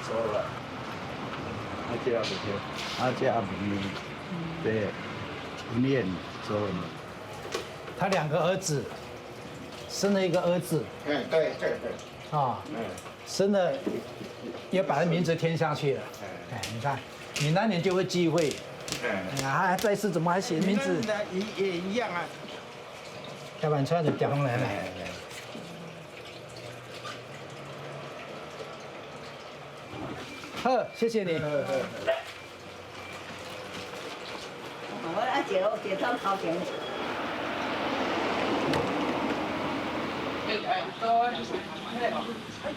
走了，这样不对，这样对，念走了。他2个儿子，生了一个儿子。对。啊，生了，也把他名字填上去了。你看，你那年就会忌讳。在世怎么还写名字？也一样啊。台湾川的调风来了。好，谢谢你。我姐头头前。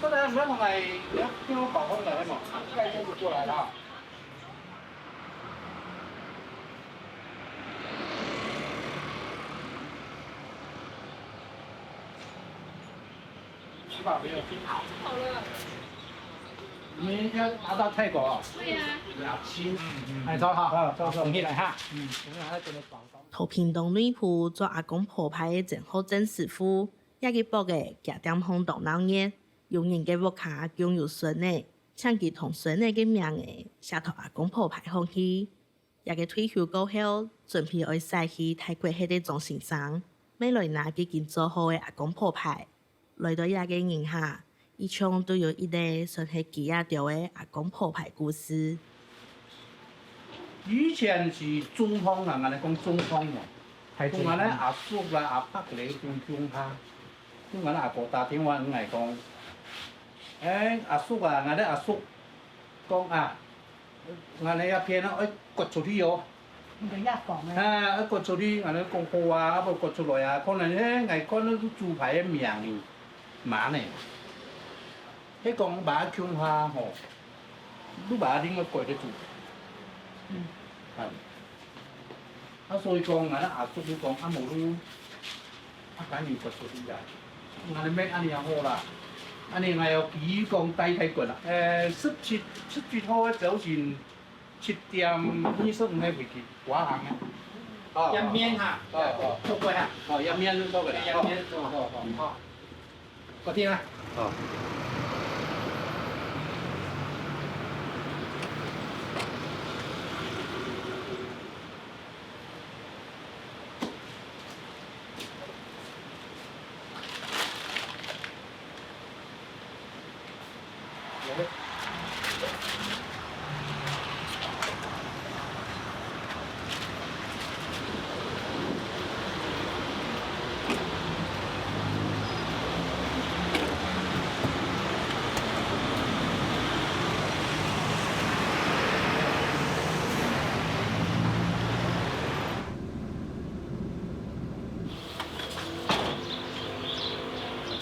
刚才我同埋聽我講嚟啊嘛，現在就過來了。吃饱没有？好了。你们要拿到泰國啊？對呀。哎，走哈，走，同意來哈。桃屏東女僕做阿公婆牌嘅前後曾師傅，也去博嘅夾點烘動鬧熱，有人嘅屋卡共有孫嘅，搶佢同孫嘅名嘅，寫到阿公婆牌風氣。也嘅退休過後，準備愛曬去泰國迄個中先生，未來拿幾件做好嘅阿公婆牌，來到也嘅人下。以前都有一個算係記憶到的阿公婆牌故事。以前是中風人，我哋講中風喎，係我哋阿叔啦、阿伯嚟中下，咁我哋阿哥打電話嚟講，阿叔啊，我哋阿叔講啊，我哋一片啊，割出去哦。你一講咩？割出去，我哋講好啊，不割出來啊，可能我講到豬排嘅名碼呢。迄講把腔下吼，你把點個改得住？所以講我哋阿叔佢講冇路，緊要割出去啊！我哋咩安尼又好啦，安尼我又比講低睇過啦。17號早前7:25嘅回去華航嘅。一面哈，做過哈，一面都做過啦。一面做好。嗰啲啦。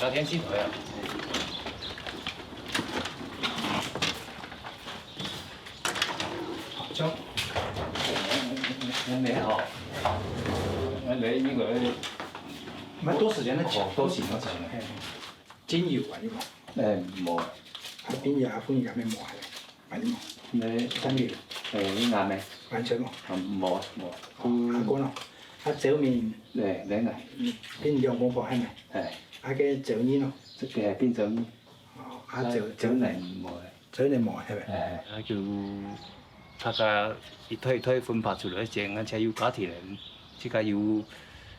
聊天系统呀。好，交。你好，你呢個乜多時間都哦，多時間精油啊，呢個。冇。邊有歡有咩冇係？係冇。你精油。你啱咩？完全冇。冇。阿哥咯，阿酒面。你係。邊兩公婆係咪？係。阿嘅酒呢咯。即係邊種？哦，阿酒嚟冇。酒嚟冇係咪？就大家一推分發出來，這而且有家庭人，這個有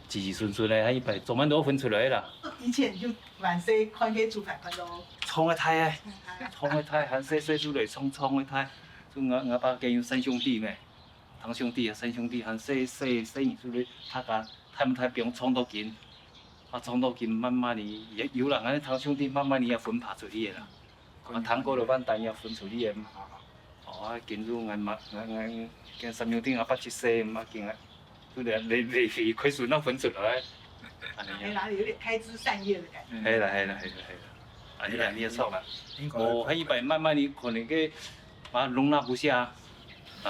子子孫孫咧，一百做蠻多分出來啦。以前就晚上看嘅豬排飯咯。創一胎啊！創一胎，很細出來創一胎，就我爸嘅有三兄弟咩，堂兄弟啊，三兄弟很細出來，他們不用創到緊。从头筋慢慢的，有人安尼头兄弟慢慢的也分拍出去的啦。糖果就慢单也分出去的嘛。哦，今日俺跟三兄弟啊捌一世嘛，今啊，都来去亏损那分出来。哪里有点开枝散叶的感觉。系啦。你也错啦。哦，迄一摆慢慢的可能个把容纳不下，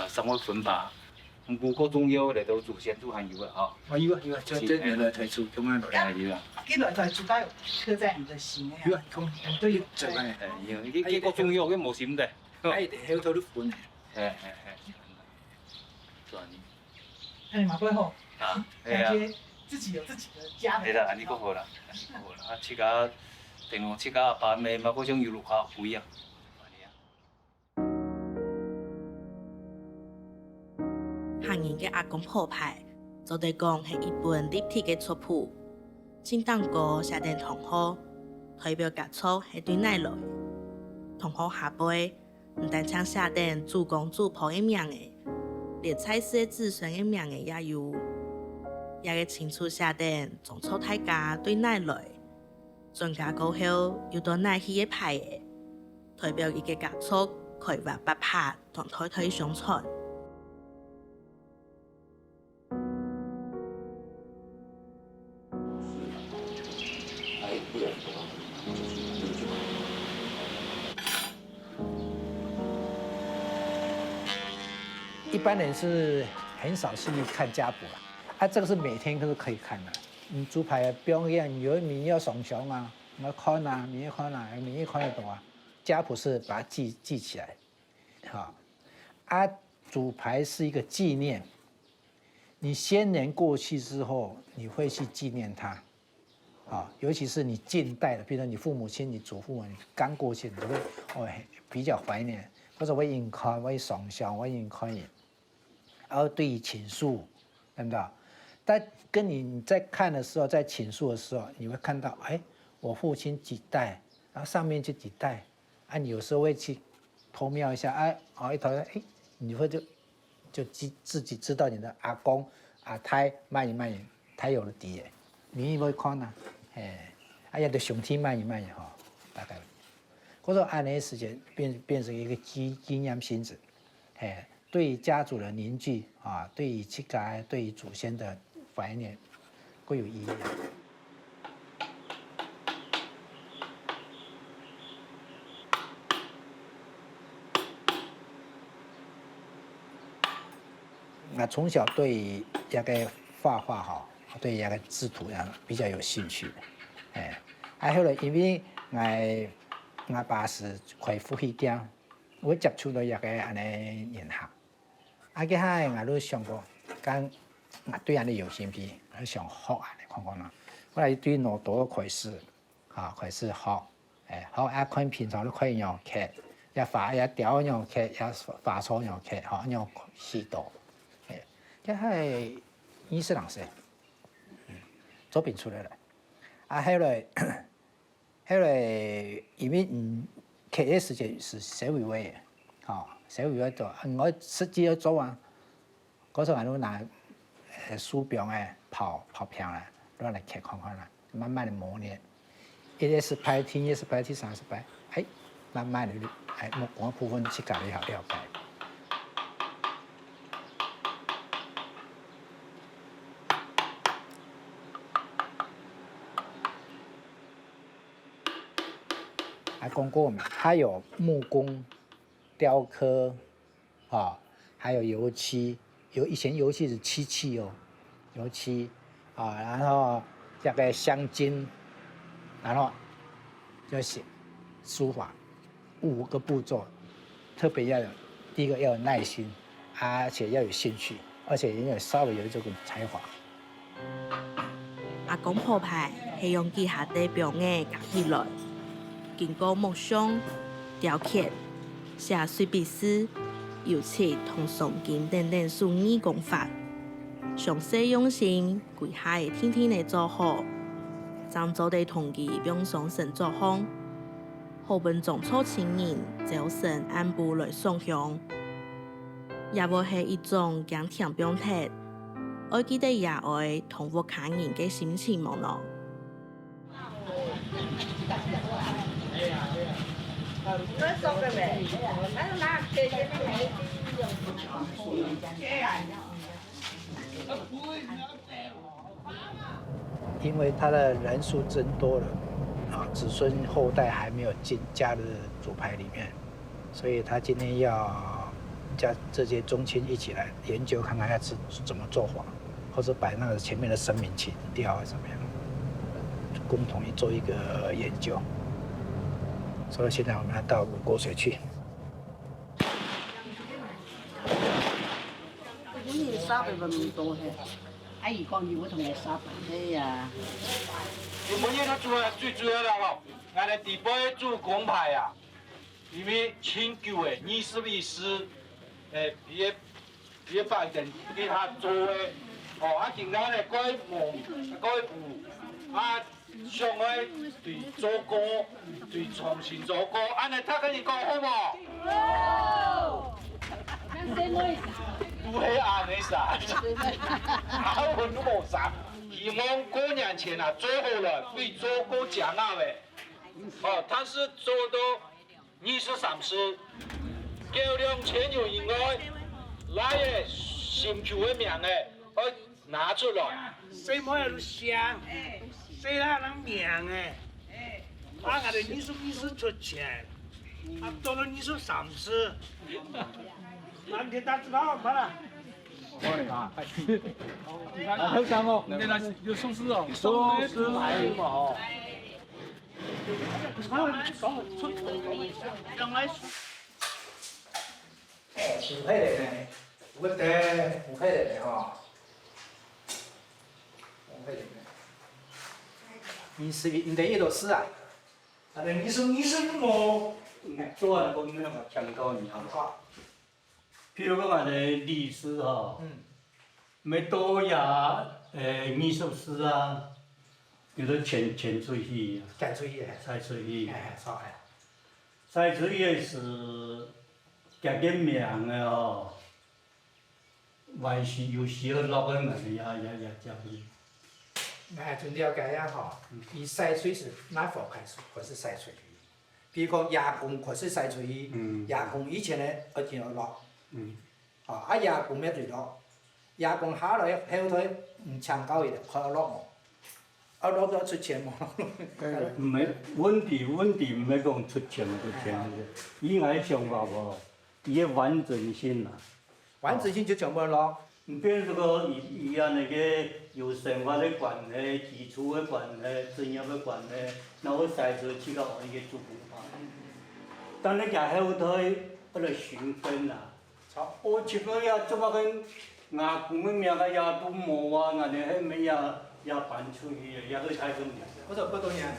生活分吧。五个中药嚟到祖先煮含油啊，哈。有啊，这来推出咁样来。有啊。这个主要有刻在你的心呀。有啊，都要做嘅。幾個中藥嘅冇閃的。哎，喺度都分。係。做你。那你嘛不好。啊，感覺自己有自己的家。係啦，你個好啦，自家定我自家爸咪嘛嗰種要落下會啊。行人嘅阿公鋪牌，就地講係一本立體嘅族譜，清當歌寫定同好，代表家族係對奶來。同好下輩，唔但唱寫定祖公祖婆嘅名嘅，連菜市嘅子孫嘅名嘅也有。也嘅清楚寫定種族大家對奶來，全家過後要到奶氣嘅牌嘅，代表一個家族可以話不怕同代代相傳。一般人是很少去看家谱啦，这个是每天都是可以看的。猪排表演有你要上香啊，要看啊，你要看啊，你要看得懂啊。家谱是把它记起来，好。猪排是一个纪念，你先人过去之后，你会去纪念他，尤其是你近代的，比如说你父母亲、你祖父母你刚过去，你就会比较怀念，或者我应看，我上香，我应看伊。然后对于倾诉，对不对？但跟你在看的时候，在倾诉的时候，你会看到，我父亲几代，然后上面就几代，你有时候会去偷瞄一下，一头，你会就自己知道你的阿公、阿太慢一，他有了底，你会看呐，也就上天慢一哈，大概，或者按那时间变成一个纪念性质，对于家族的凝聚对于这个对于祖先的怀念，各有意义。从小对于那个画画对那个制图比较有兴趣，后来因为我爸是开富裕店，我接触到那个安尼人学。佢喺我都上過，我對人哋有興趣，我想學啊，你看看啦。我嚟對好多開始學，學看平常都可以用劇，也畫也雕用劇，也畫錯用劇，用許多。佢係20歲，作品出來了。後來因為劇嘅時間是社會位嘅，社會做，我實際去做啊。嗰時候我都拿書表跑片啦，攞嚟劇看看啦，慢慢的磨練。一日10擺，天10擺，天30擺，慢慢的目光部分去搞了解。讲过嘛，它有木工、雕刻，还有油漆，以前油漆是漆器油漆然后这个香精，然后就写书法5个步骤，特别要有第一个要有耐心，而且要有兴趣，而且也稍微有这个才华。阿公鋪牌係用機械地表藝夾起來。經過木匠、雕刻、寫水筆詩、油漆同松筋等等手藝工法，詳細用心，規劃天天嚟做好，將做地同期並上神作風，好本種初青人早晨按步來上香，也會係一種講甜表態，愛記得也愛同屋企人嘅心情望咯。那送给没？那拿给给没？因为他的人数增多了，啊，子孙后代还没有加入组牌里面，所以他今天要加这些宗亲一起来研究，看看要怎么做法，或者把那个前面的神明请掉啊，怎么样，共同做一个研究。所以现在我们要到五沟水去。你沙白不明多嘿，阿姨讲你我同你沙白嘿呀。你每日他最主要了吼，俺哋地杯做公牌啊，因为请求的21师，别拜登给他做的，哦，啊，今仔咧各位问，各位有啊。上个对祖国，对重新祖国，安尼他跟你讲好无？好。都迄安尼啥？好运都无啥。希望过年前啊，做好了对祖国讲那位。哦，他是做到23师，叫量钱有以外，来的寻求的名的，我拿出来。什么也都香。谁让人命哎？俺的你说出钱，啊，到了你说上次，那天他知道完了。啊，好香哦！你那有寿司哦，寿司还有嘛哦。五配的呢，我得五配的哈，五配的。你的一首诗啊？啊，你说么？做下讲那个讲到你好。譬如讲俺的历史哈，要多呀，艺术史啊，叫做潜出去。潜出去。潜出去。错哎。潜出去是加个名的吼，还是有时候落个名也加去。哎，就了解呀吼，伊晒水是哪方开始开始晒出去？比如讲牙工开始晒出去，牙工以前咧一定要落，啊牙工咩最落，牙工下来后头唔抢高一点，快要落毛，啊落到出钱毛。唔係問題唔係講出錢嘅，伊愛想法無，伊嘅完整性啊。完整性就全部落。比如說伊啊那個有生活的關係、基礎的關係、專業的關係，那我曬出去個一個足夠嘛。但你家後頭不能循分啦。我這個也做乜跟牙工嘅名個也都冇啊，人哋係咪也搬出去，也去太重要。我說嗰度人，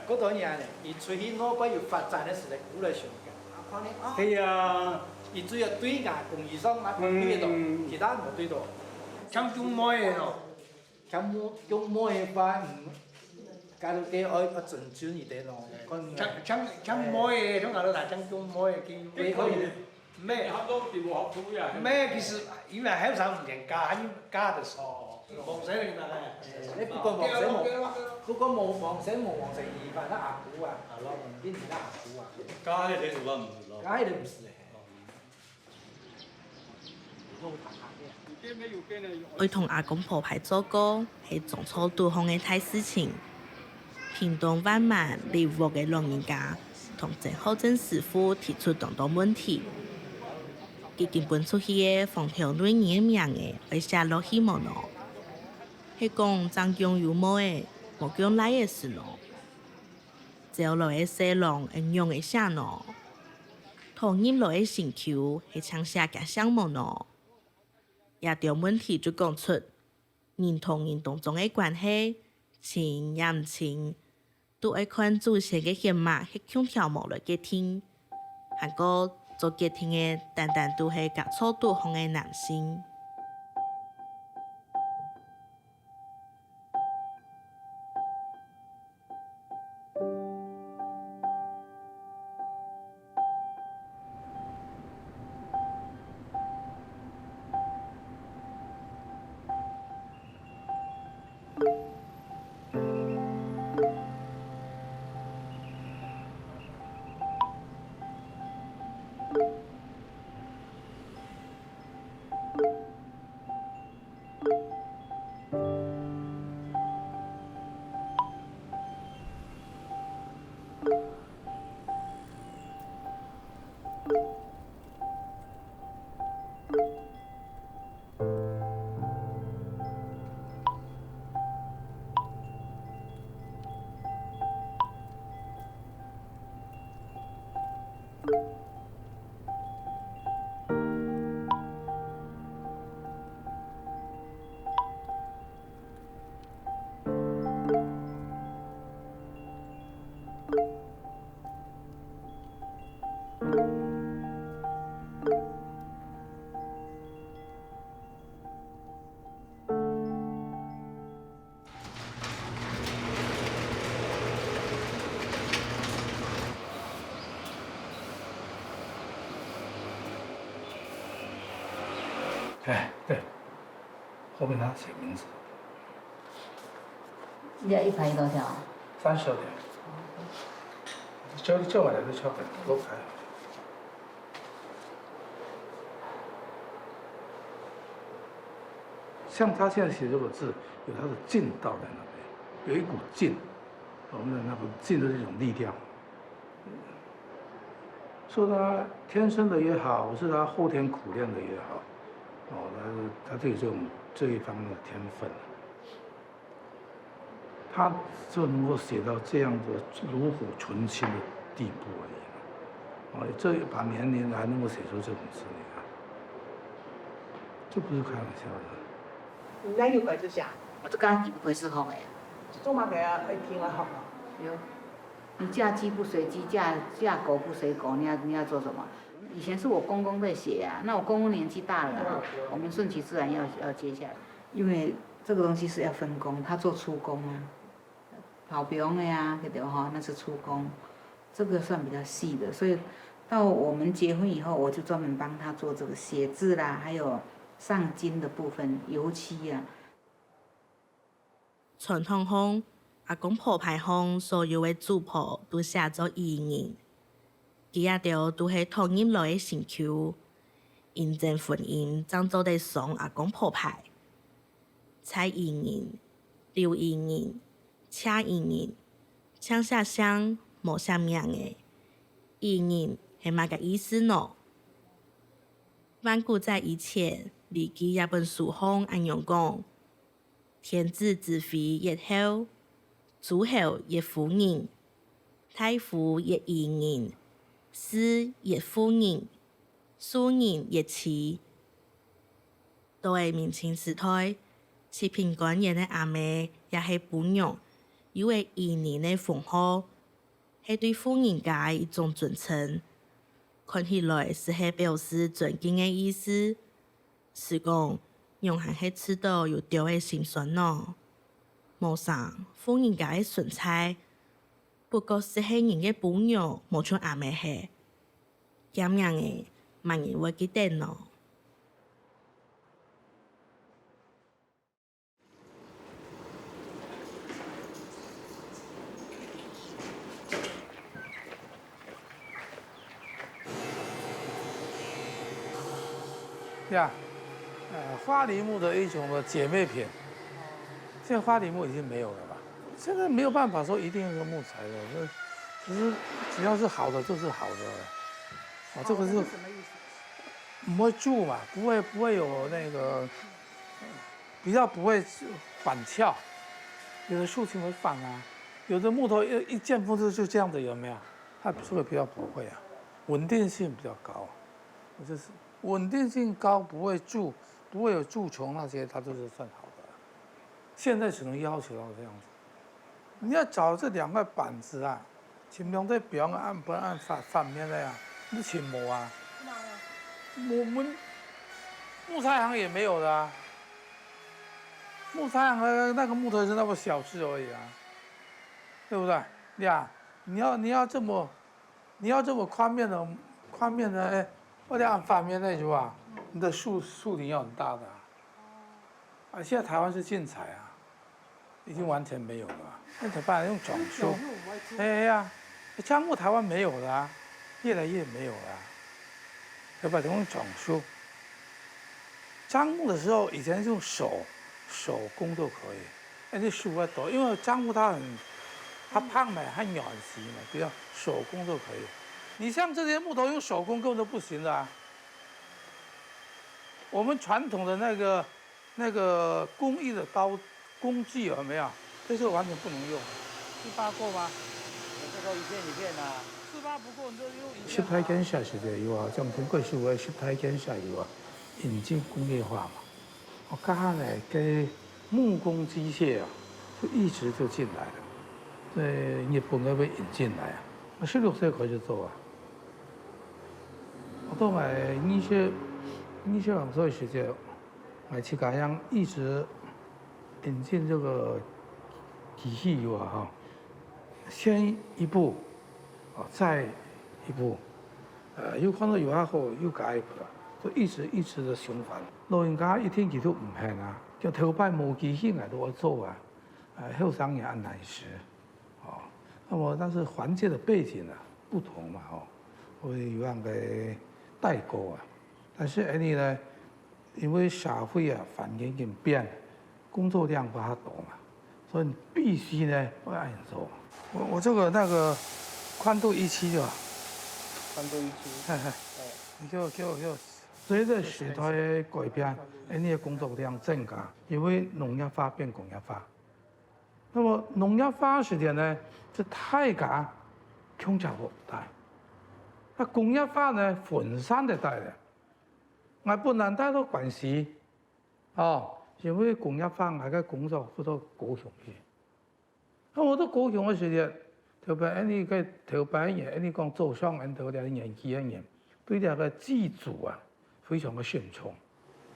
嗰度人，伊出去攞個要發展的時候，古來上嘅。係啊。伊主要對牙工以上牙工對到，其他冇對到。搶中摸嘅咯，搶摸嘅話，假如佢愛盡轉一啲咯。搶摸嘅，從嗰度嚟搶中摸嘅叫。你可以咩？咩？其實因為喺上面加的少，冇使你嗱咧。不過冇使冇，不過冇使冇黃色二塊得牙股啊，係咯，邊啲得牙股啊？加嘅你話唔咯？加嘅你唔是咧。會同阿公婆牌做歌係種草多方嘅大事情。屏東萬萬離屋嘅老人家同鄭浩正師傅提出眾多問題，佢根本出去嘅防潮女人嘅名嘅會寫落去冇喏，係講張江有冇嘅冇講來嘅事喏，招來嘅細郎應用嘅寫喏，同入來嘅請求係搶寫嘅項目喏。也條問題就講出，人同人當中嘅關係，親也唔親，都愛看祖先嘅血脈係強條無來嘅聽，韓國做決定嘅單單都係夾錯對方嘅男性。哎，对，后面他写名字。你要一排多少？30点。叫我来就敲很多排。像他现在写这个字，有他的劲道在那边，有一股劲，我们的那股劲的这种力量。说他天生的也好，是他后天苦练的也好，他就有这一方面的天分，他就能够写到这样的炉火纯青的地步而已。这把年龄还能够写出这种字来，这不是开玩笑的。咱又改做啥？我这刚几不是好的呀。做嘛给啊，会听啊好。有。你嫁鸡不随鸡，嫁狗不随狗，你要做什么？以前是我公公在写啊，那我公公年纪大了，我们顺其自然要接下来，因为这个东西是要分工，他做粗工啊，跑병的呀，对不哈？那是粗工，这个算比较细的，所以到我们结婚以后，我就专门帮他做这个写字啦，还有上金的部分，油漆啊。传统风。阿公鋪牌方所有的字譜都寫作意言，佢也都係統音來嘅成就。因正婚姻爭做得上阿公鋪牌，蔡意言、劉意言、車意言，槍寫相無寫名嘅，意言係乜個意思呢？萬古在以前，禮記一本書方按樣講，天子之妃日後。諸侯亦夫人，大夫亦義人，士亦夫人，庶人亦妻。到係明清時代，七品官人的阿妹也係婦女，因為義人的封號，係對婦人家一種尊稱，看起來是係表示尊敬的意思。是講，用係係知道有掉的心酸咯。無啥，婦人家的順菜，不過是係人嘅婦女，無像阿妹係，咁樣嘅，萬人會記得咯。呀，花梨木的一种的姐妹品。现在花梨木已经没有了吧？现在没有办法说一定用木材的，只要是好的就是好的。这个是什么意思？不会蛀嘛，不会有那个，比较不会反翘。有的树情会反啊，有的木头一见风就这样子，有没有？它这个比较不会啊，稳定性比较高。就是稳定性高，不会蛀，不会有蛀虫那些，它就是算好的。现在只能要求到这样子。你要找这2块板子啊，尽量在表按不按反面的呀，你请磨啊。我们木材行也没有的啊。木材行的那个木头是那么小只而已啊，对不对？呀，你要这么宽面的，哎，或者按反面那种啊，你的树林要很大的啊。现在台湾是禁采啊。已经完全没有了，那怎么办？用种树。哎呀，樟木台湾没有了、啊，越来越没有了、啊。要不然用种树。樟木的时候，以前用手工都可以，那树要多，因为樟木它胖嘛，它软细嘛，比较手工都可以。你像这些木头用手工根本都不行的啊。我们传统的那个工艺的工具有没有？这是完全不能用。18够吗？这个一片啊。18不够，你就用。10台建设时代有啊，像中国是为10台建设有啊，引进工业化嘛。我刚刚呢，给木工机械啊，就一直就进来了。日本那边引进来啊，我16岁開始做啊。我都買20往歲時就買七家鄉一直。引进这个机器有啊哈，先一步，再一步，有可能有下好又改一步了，就一直的循环。老人家一天其都唔闲啊，叫头摆无期限来都要做啊，后生也很难食，哦，那么但是环境的背景啊不同嘛，哦，会有样嘅代沟啊，但是呢，因为社会啊环境已变，工作量比较多嘛，所以你必须呢要按做。我这个那个宽度17就好。宽度17。你叫。随着时代的改变，你的工作量增加，因为农业化变工业化。那么农业化时间呢，是大家共享不大。那工业化呢，分散的带的，我不能带到关系，哦，因为工业化我嘅工作好多高雄去。那我都高雄嘅时间，特别你嘅头班人，你讲做上人头的年纪嘅人，对这个自主啊。非常的慎重，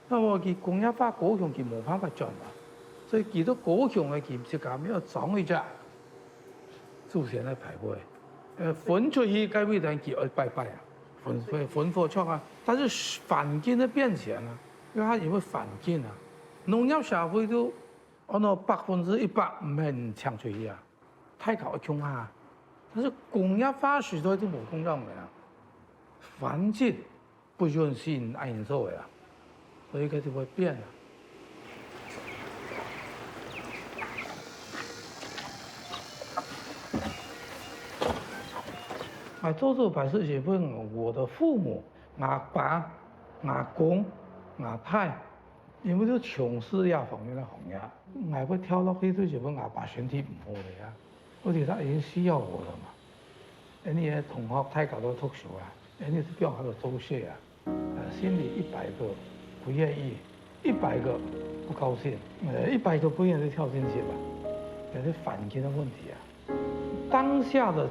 那么佢工业化高雄佢冇辦法做嘛，所以佢到高雄嘅佢唔是咁要裝一隻，祖先嚟排會，分出去該為人佢愛拜拜啊，分火出啊，但是環境的變遷啊，因為環境啊，農業社會都按照100%唔係搶出去啊，太高強啊，但是工業化時代都冇咁樣嘅啊，環境。不允許按做呀，所以佢就會變啦。做白事情分我的父母、阿爸、阿公、阿太，因為都從事呢方面嘅行業，我會跳落去都是問阿爸身體唔好嘅呀，我覺得已經需要我了嘛。人哋同學太搞到讀書啊，人哋是標喺度做事啊。心里100個不願意，100個不高興，100個不願意就跳進去吧，也是環境的問題啊。當下的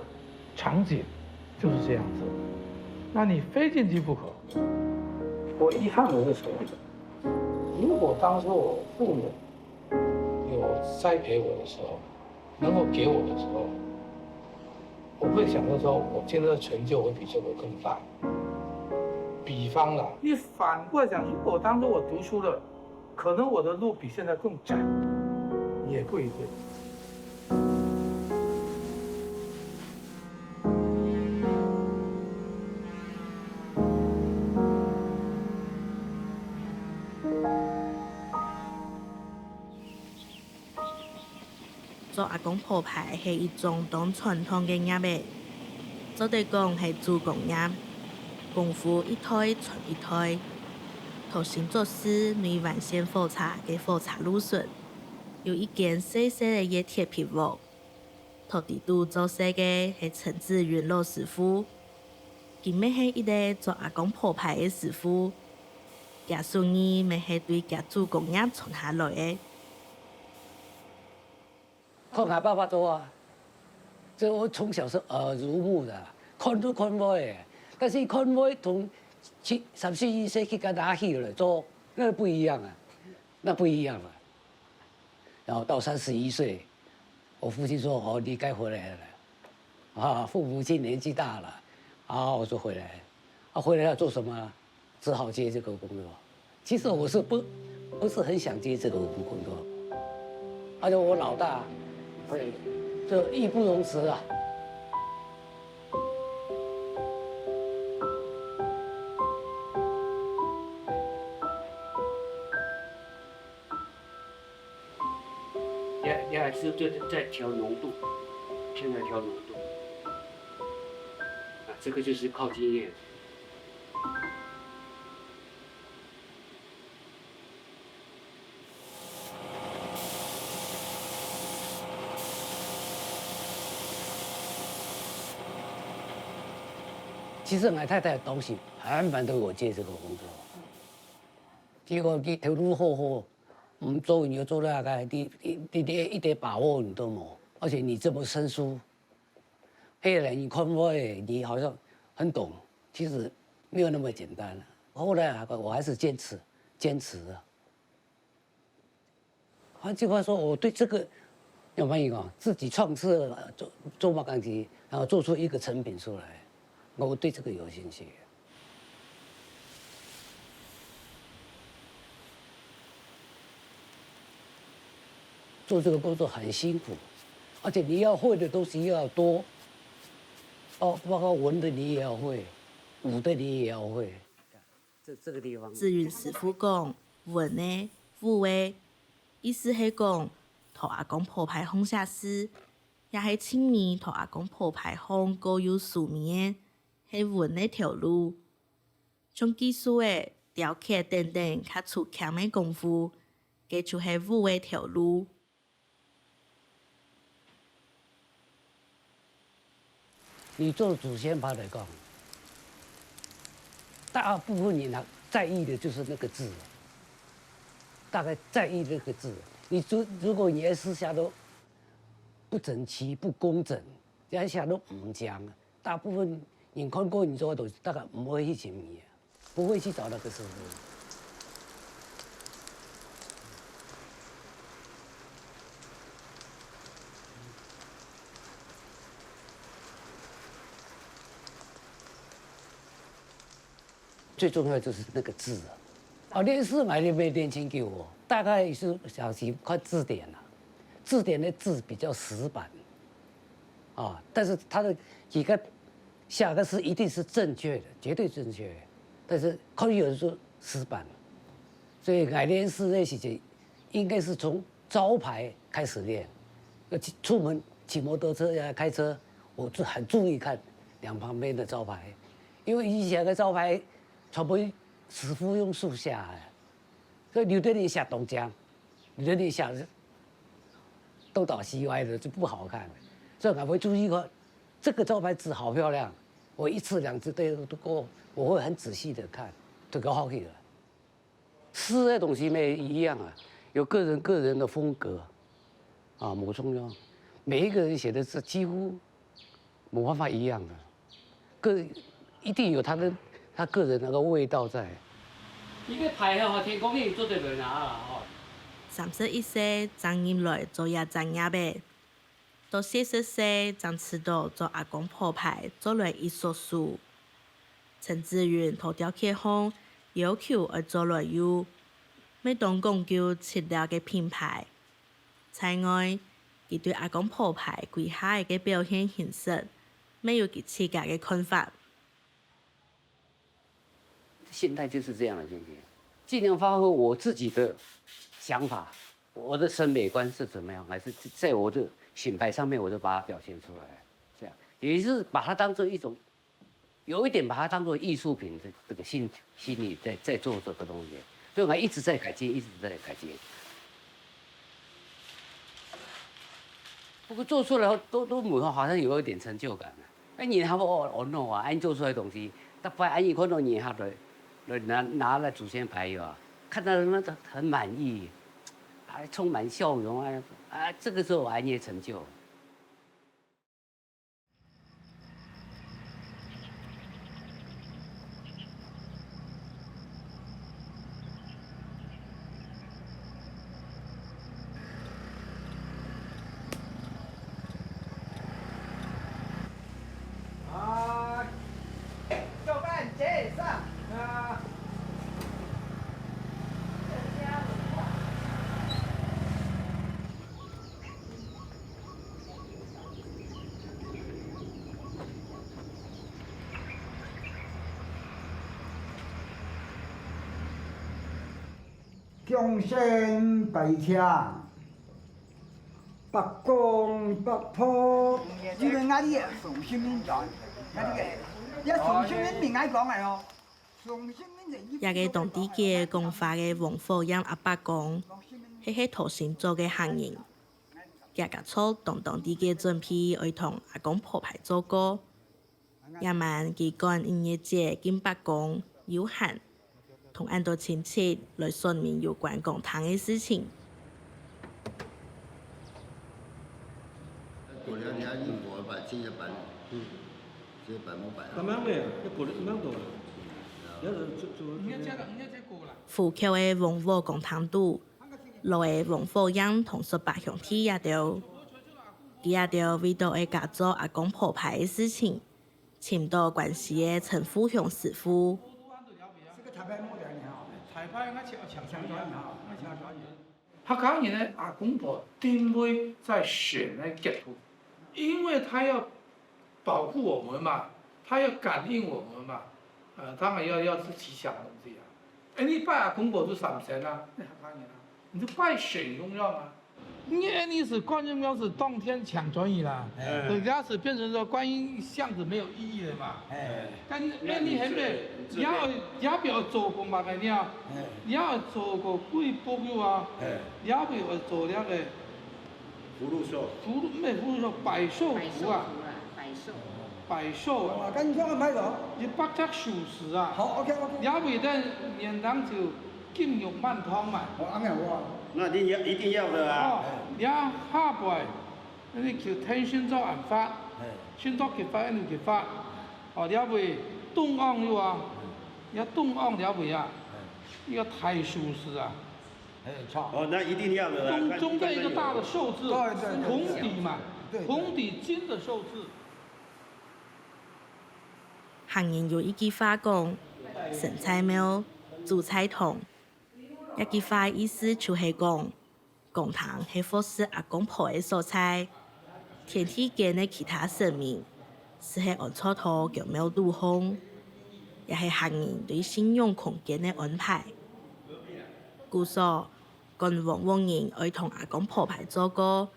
場景就是這樣子，那你非進去不可。我遺憾的是說，如果當時我父母有栽培我的時候，能夠給我的時候，我會想到說，我今天的成就會比這個更大。比方啦，你反過來講，如果當初我讀書了，可能我的路比現在更窄，也不一定。做阿公鋪牌係一種當傳統嘅業嘅，做地講係主工業。功夫一代傳一代，頭先做事內環線火柴嘅火柴路順，有一間細細嘅熱鐵皮屋，頭地度做事嘅係陳志雲老師傅，佢咪係一個做阿公鋪牌嘅師傅，家屬意咪係對家主工業傳下來嘅。看我爸爸做啊，這我從小是耳濡目染，看都看不誒。但是看我從14、15歲去跟他去了做，那不一樣啊，那不一樣了。然後到31歲，我父親說：“哦，你該回來了。”啊，父母親年紀大了，啊，我就回來。啊，回來要做什麼？只好接這個工作。其實我是不是很想接這個工作，而且我老大，就義不容辭啊。你还是在调浓度，现在调浓度，啊，这个就是靠经验。其實我太太當時很反對我接這個工作，結果佢投入後後。做你要做大概你一點把握你都冇，而且你這麼生疏，黑人你看我你好像很懂，其實沒有那麼簡單。後來我還是堅持啊。換句話說，我對這個有乜嘢講？自己創設做把鋼機，然後做出一個成品出來，我對這個有興趣。做这个工作很辛苦，而且你要会的东西要多。哦，包括文的你也要会，武的你也要会。这个地方。志云师傅讲，文的、武的，意思是讲，同阿公鋪排放下師，也係青年同阿公鋪排放各有宿命的，係文的條路。像技術的雕刻等等，較出強的功夫，佢就係武的條路。你做祖先牌来讲，大部分人在意的就是那个字，大概在意那个字。如果你的私下都不整齐、不工整，这下都唔讲，大部分人看过你做的东西，大概唔会去寻你，不会去找那个师傅。最重要就是那个字啊！电视买了没年轻给我，大概是小时看字典了，字典的字比较死板，啊，但是它的几个下个字一定是正确的，绝对正确的，但是看有的时候死板，所以改电视那时候应该是从招牌开始练，出门骑摩托车呀、开车，我就很注意看两旁边的招牌，因为以前的招牌。全部师傅用树下的，所以有的人下东江，有的人下东倒西歪的就不好看。所以我会注意看这个招牌字好漂亮，我一次两次都够，我会很仔细的看，都搞好去了。诗的东西没一样啊，有个人的风格啊，某重要。每一个人写的字几乎没办法一样的，一定有他个人那个味道在。呢個牌哦，天公已經做對人啦哦。31歲張入來做也專業的，到40歲張遲到做阿公鋪排做來藝術書。陳志雲同雕刻行要求而做來有，每當講究設料嘅品牌。此外，佢對阿公鋪排規劃嘅表現形式，沒有佢自家嘅看法。现在就是这样的境界，尽量发挥我自己的想法，我的审美观是怎么样，还是在我的品牌上面，我就把它表现出来。这样，也是把它当做一种，有一点把它当做艺术品的这个心理在做这个东西，所以我一直在改进，一直在改进。不过做出来后都好像有一点成就感了。哎，你还我弄啊，你做出来的东西，他把安逸看到你下来。拿了祖先牌啊，看到他们很满意，还充满笑容啊！这个时候我还有成就。就办接上。江山百强，北江北坡，这个俺的重新民讲，俺这个要重新民民爱讲的哦。也個當地嘅講法嘅王火音阿伯講，係土生做嘅行人，也個錯當地嘅準備愛同阿公鋪排做歌，也問佢講音樂節金伯講有限，同很多親戚來說明有關講堂嘅事情。過兩年我把這些辦，這辦冇辦。咁樣嘅，一過兩度。富橋嘅王火講堂度，路嘅王火音同18鄉體也到，佢也到為到嘅家族阿公鋪排嘅事情，請到關係嘅陳富祥師傅。他当年呢，阿公婆定位在选那结土，因为他要保护我们嘛，他要感应我们嘛，当然要是吉祥的东西啊。哎，你拜阿公婆就三神啊，那当然啊，你就拜选用要吗？因为你是观音庙是当天抢转移啦，人家是变成说观音像子没有意义了嘛。但你还没，你要不要做过嘛？你要，你要做过贵保佑啊，你要不要做那个福禄寿？福禄寿百寿福啊？百寿啊！跟你讲个歹咯。你百家寿事啊。好 ，OK。要不然年当就金玉满堂嘛。安尼我。那一定要的啊！你下輩，你叫聽宣州銀發，宣州結發一路結發，你下輩東岸了啊，要東岸了輩啊，一個太舒適啊。那一定要的啊！中间一个大的寿字，红底嘛，红底金的寿字。行人有一句話講：神菜廟、煮菜桶。一句話意思就是講，公堂係服侍阿公婆嘅所在，天地間嘅其他神明是係按錯頭叫廟度風，也係行人對信用空間嘅安排。故所，公往人愛同阿公婆排做歌，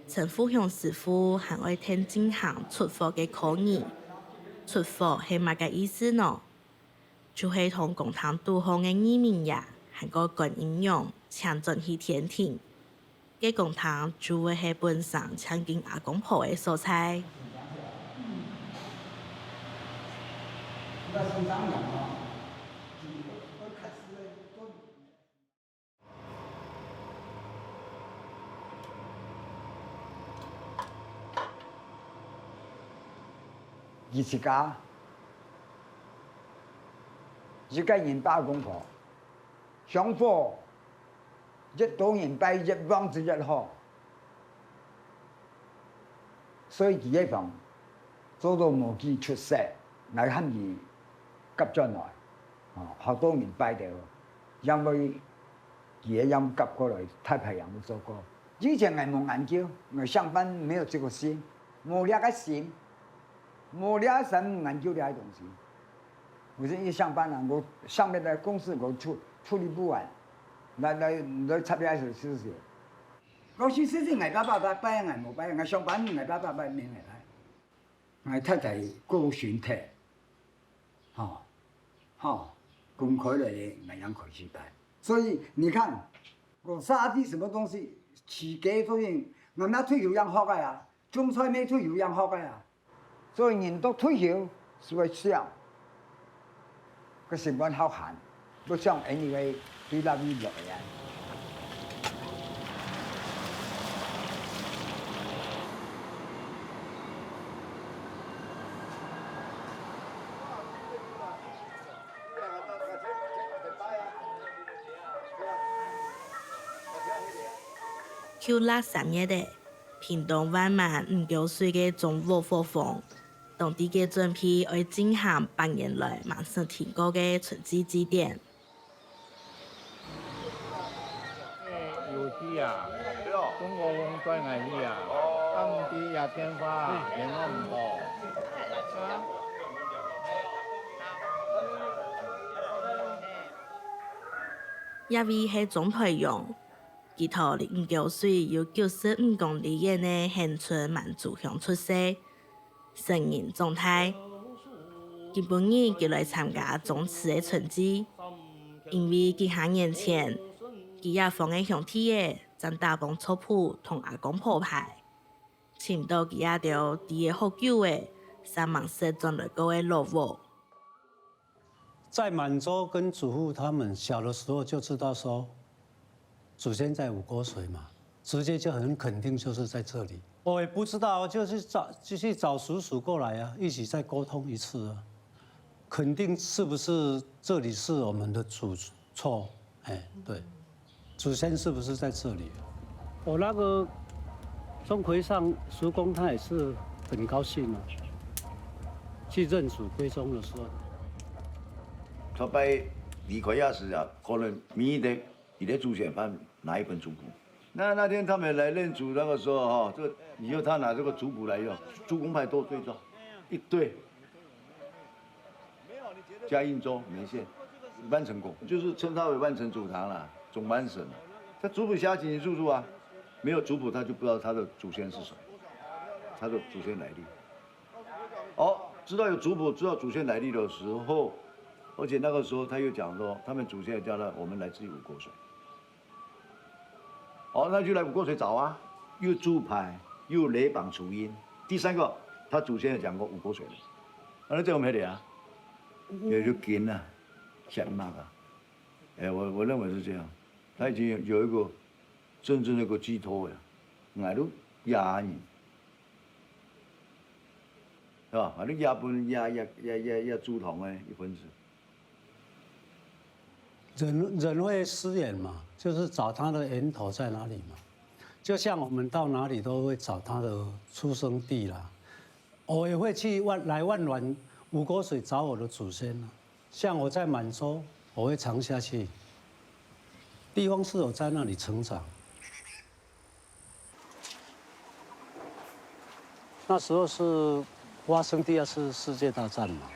陳富祥師傅還愛聽進行出貨嘅口語，出貨係乜嘅意思呢？就係同公堂度風嘅意名呀。韓國觀音用搶進去天庭，嘅公堂就會係本身搶緊阿公婆嘅所在。20家，一個人打公婆。上課越多人拜越旺就越好，所以佢一房做到無機出色，嚟喊佢急咗來，好多人拜掉，因為佢一樣急過來太平洋做過。以前我冇研究，我上班沒有這個心，冇呢個心，冇呢個心研究呢個東西。我一上班啦，我上面的公司我處理不完，來插邊係少少。我先先係爸爸拜，係冇拜，我上班係爸爸拜面嚟拜。我太太高選題，公開嚟我讓佢去拜。所以你看，我殺啲什麼東西，自己所以我媽退休養好嘅呀，種菜咩退休養好嘅呀，所以人都退休是為想。個成本好閒，不像 anyway 對那邊落嚟。Q 拉3月的，屏東灣滿5.9歲嘅中午火風。當地嘅準備愛進行8年來萬世聽過嘅春季祭典。有機啊，中國風最危險啊，當地也變化變咗唔多。一位係總培用，佢頭5.9歲有95公里遠嘅鄉村萬族鄉出世。成人狀態，基本日佢來參加宗祠嘅春祭，因為幾下年前，佢也放喺鄉體嘅張大幫族譜同阿公鋪排，請到佢也到啲好久嘅3萬世轉來過嘅老屋。在滿洲跟祖父他們小的時候就知道說，祖先在5.9歲嘛，直接就很肯定就是在這裡。我也不知道，就去找叔叔過來啊，一起再溝通一次啊，肯定是不是這裡是我們的祖厝？哎，對，祖先是不是在這裡？我那個鍾馗上叔公他也是很高興啊，去認祖歸宗的時候。他拜李馗也是啊，可能米的，伊咧祖先翻拿一本族谱。那天他们来认祖那个时候哈，这个以后他拿这个族谱来用，诸公派都对照，一对，加印州梅县，万成宫，就是称他为万成祖堂啦，总万神。他族谱写清清楚楚啊，没有族谱他就不知道他的祖先是谁，他的祖先来历。哦，知道有族谱，知道祖先来历的时候，而且那个时候他又讲说，他们祖先叫他我们来自于五沟水。哦，那就来五沟水找啊，又猪排，又雷榜雏鹰。第三个，他祖先也讲过五沟水的，那这我们的啊，也就跟了，想那个，哎，我认为是这样，他已经有一个真正的一个寄托呀，俺都压你。是吧？啊，你压本压猪头的一份子。人会思源嘛，就是找他的源头在哪里嘛。就像我们到哪里都会找他的出生地啦，我也会去来万峦五沟水找我的祖先啦。像我在满洲，我会常下去。地方是我在那里成长。那时候是发生第2次世界大战嘛，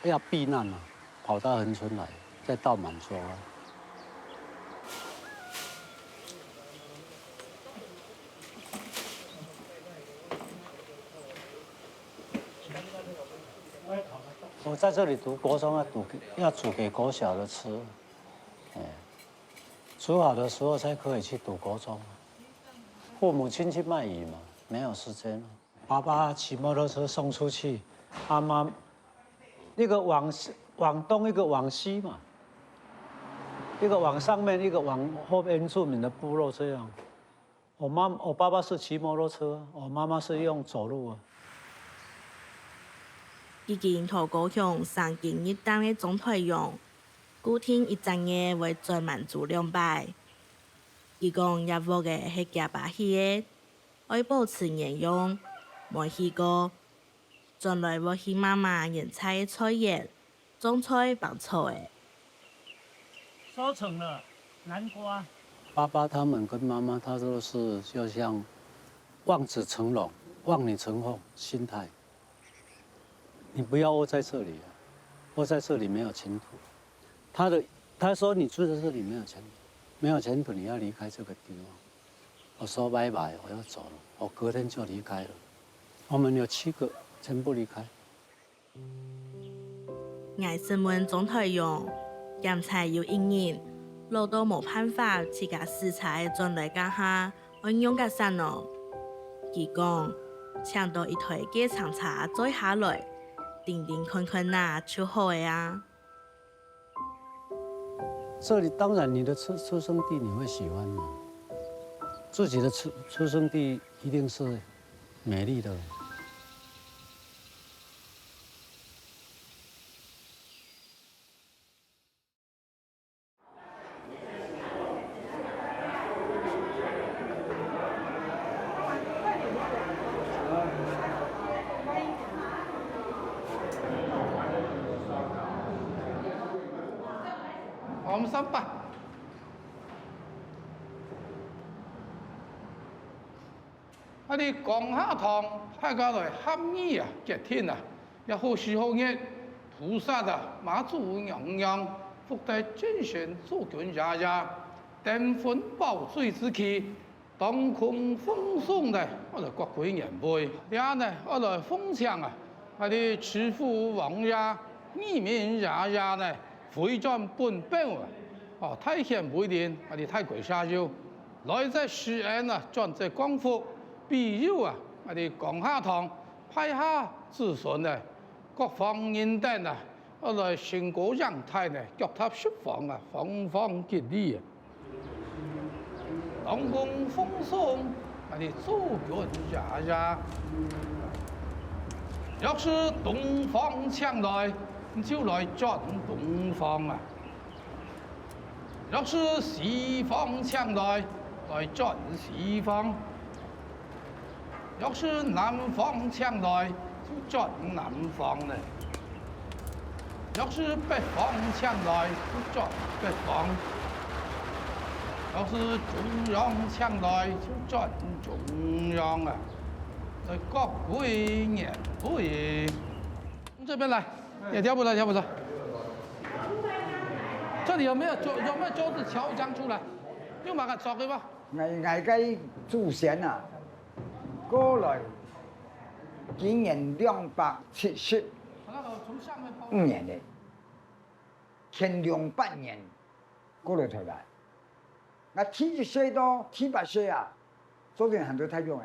要避难嘛，跑到恒春来，再到满洲啊。我在这里读国中要煮给国小的吃，煮好的时候才可以去读国中。父母亲去卖鱼嘛，没有时间。爸爸骑摩托车送出去，妈妈一个往东，一个往西嘛，一个往上面，一个往后边住民的部落这样。我爸爸是骑摩托车，我妈妈是用走路啊。已经和高雄3经一党的总队用，固定一整夜为专满足2拜。伊讲业务嘅是假把戏的，爱保持沿用。没去过，将来我去妈妈腌菜的菜叶，种菜帮草的。收成了南瓜。爸爸他们跟妈妈，他都是就像望子成龙、望女成凤心态。你不要窝在这里啊，窝在这里没有前途。他说你住在这里没有前途，没有前途你要离开这个地方。我说拜拜，我要走了，我隔天就离开了。我们有7个，全部离开。外甥們總係用鹹菜要應人，老到冇辦法自家食材轉來家下，按用個山咯。佢講搶到一台嘅長茶再下來，定定看看呐就好嘅啊。这里当然你的出生地你会喜欢嘛，自己的出生地一定是美丽的。我们3拜。啊！你讲下堂，大家来合意啊，结天啊，也好时好日，菩萨啊，马祖洋洋，福大真神主权爷爷，登分报水之气，当空风送呢，我来国鬼年杯，呀呢，我来奉上啊，啊你慈父王爷，义民爷爷呢，回转本本啊，哦，太显不一定，啊你太鬼下腰，来在西安啊，转在光复。比如啊，我哋讲下堂派下子孙呢，各方人等啊，我来成果阳台呢，脚踏实房啊，方方吉利啊。龙宫风送，我哋主权爷爷。若是东方抢来，就来转东方啊；若是西方抢来，来转西方。若是南方抢来，就转南方呢；若是北方抢来，就转北方；老师中央抢来就转中央啊，来各归年不赢。这边来，也调不来，调不来。这里有没有桌子敲一张出来？用马个找给吧。外界祖先啊，过来今年275年的，乾隆8年过来台湾。那70岁到78岁啊，做了很多太平洋。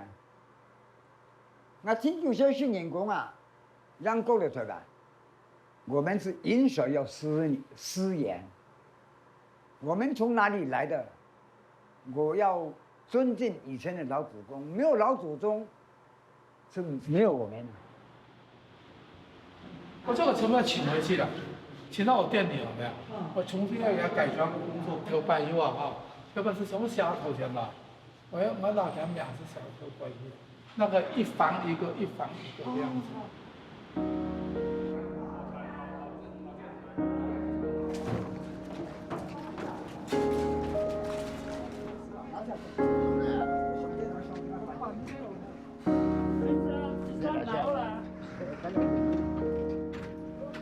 那79岁是员工啊，让过来台湾。我们是饮水要私盐。我们从哪里来的？我要尊敬以前的老祖宗，没有老祖宗是没有我们的。我这个全部要请回去了，请到我店里有没有？我重新要给他改装工作，给我办一万啊！要不然是什么虾头钱吧？我老田2只小头关系，那个一房一个这样子。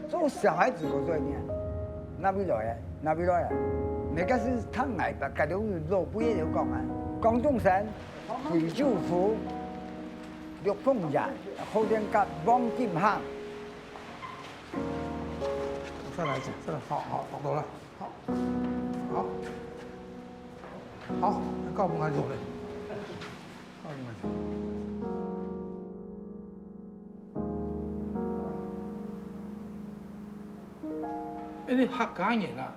做小孩子我做咩？哪边来啊？你家是贪矮吧？隔到路不一有讲啊，广东省惠州府玉鳳人後天甲汪金亨。再来一次，再来，好，找到了，好，告不安就嘞，告不安就。因为客家人啊，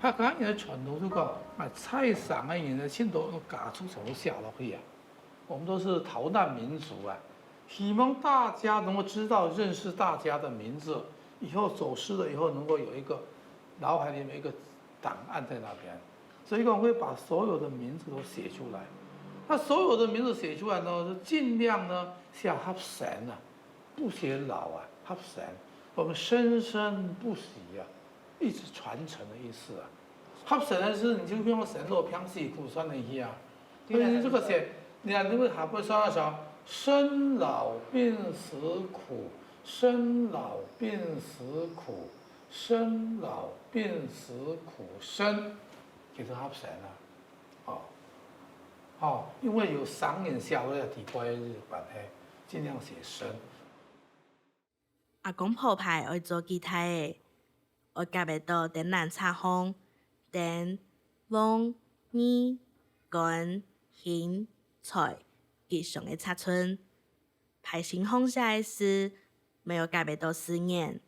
客家人的传统就讲啊，菜场的人呢，现在都嫁出什么下落去啊？我们都是逃难民族啊，希望大家能够知道、认识大家的名字，以后走失了以后能够有一个脑海里面一个档案在那边，所以我会把所有的名字都写出来。那所有的名字写出来呢，就尽量呢写合神啊，不写老啊，合神，我们生生不息啊。一直传承的意思啊，合神的是你就用神落偏死苦算的一样，所以这个写，你看你们还不算那啥，生老病死苦，生老病死苦，生老病死苦生，就是合神啊，因为有3年下落的地瓜日版嘿，尽量写生。阿公鋪排愛做其他的。我夾袂到等難插風，等往耳乾興財吉祥的插春，排行放下的事，沒有夾袂到4年，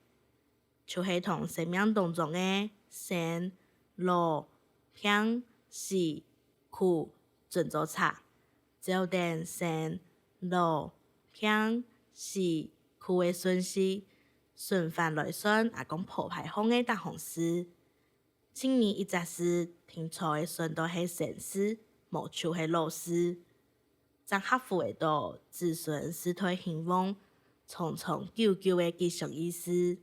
就是同生命當中的生、老、病、死、苦準做插，只有等生、老、病、死、苦的順序。順番來算，阿公鋪排好嘅大紅事，今年一隻事，聽錯嘅順都係神事，無錯係老事，將克服會到子孫世代興旺，長長久久嘅吉祥意思。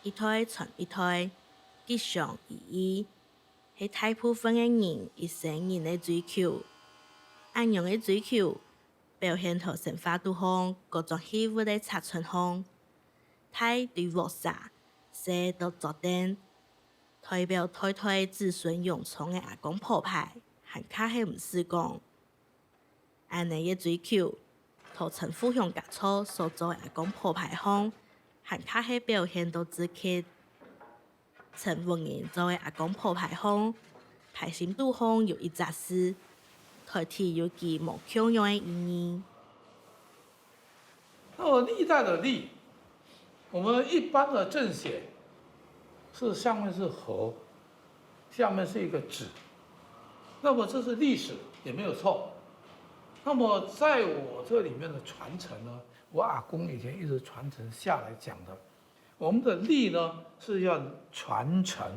一代傳一代，吉祥意義。係大部分嘅人一生人嘅追求，按樣嘅追求表現到生活度方各種器物嘅插春方，太對鑊沙，寫到昨天，代表代子孫用從嘅阿公鋪排，還卡係唔是講，按你嘅追求，同陳富鄉家錯所做嘅阿公鋪排方，還卡係表現到自己。陳文賢作為阿公鋪排方，排行度方有一隻事，台體有其無強樣的意義。那麼歷代的歷，我們一般的正寫是上面是禾，下面是一個子，那麼這是歷史也沒有錯。那麼在我這裡面的傳承呢，我阿公以前一直傳承下來講的。我們的歷呢是要傳承，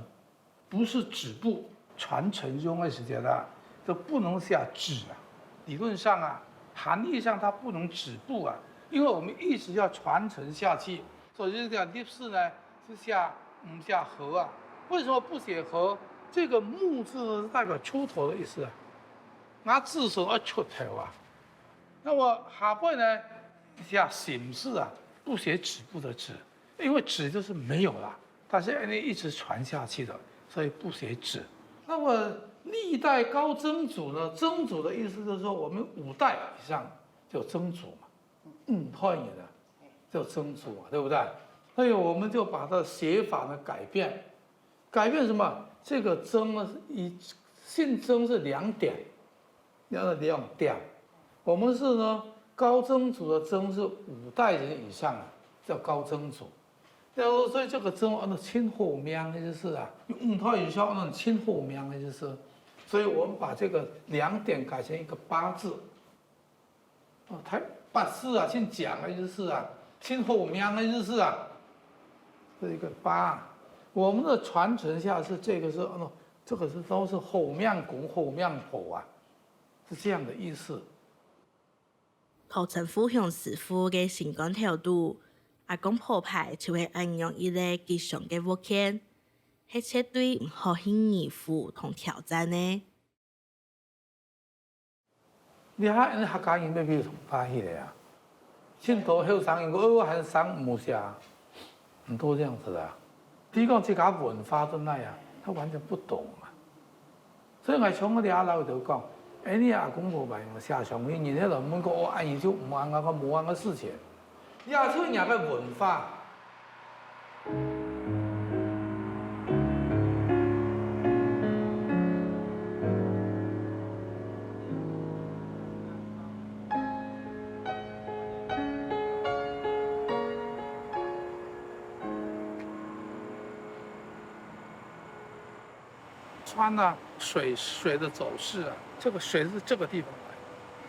不是止步。傳承用的時間啊，都不能下止啊。理論上啊，含義上它不能止步啊，因为我们一直要传承下去，所以这个历史呢是下禾啊。为什么不写禾？这个木字是代表出头的意思啊，拿字首要出头啊。那么下边呢下醒字啊，不写止步的止，因为止就是没有了，它是一直传下去的，所以不写止。那么历代高曾祖呢？曾祖的意思就是说，我们5代以上就曾祖嘛，5代人啊，就曾祖嘛，对不对？所以我们就把它的写法呢改变，改变什么？这个曾呢，姓曾是2点，2点。我们是呢高曾祖的曾是5代人以上啊，叫高曾祖。然后所以这个曾按照亲后名的就是啊，5代以上按照亲后名的就是。所以我们把这个2点改成一个8字，哦，太8字啊，姓蒋的就是啊，姓后名的就是啊，这一个8。我们的传承下是这个是这个是都是后命公后命婆啊，是这样的意思。陶成富向师傅嘅成功调度，阿公鋪排就會應用一個吉祥嘅物件。係絕對唔可輕易負同挑戰呢。你睇客家人要比同拍起來啊，信徒後生人我還是生唔下，很多這樣子的。第一個自家文化都那樣，他完全不懂嘛。所以我從我哋阿老就講，你阿公無賣我下上面，然後就問過我阿姨就唔按我冇按個事情，亞洲人嘅文化。川呢，水的走势啊，这个水是这个地方来，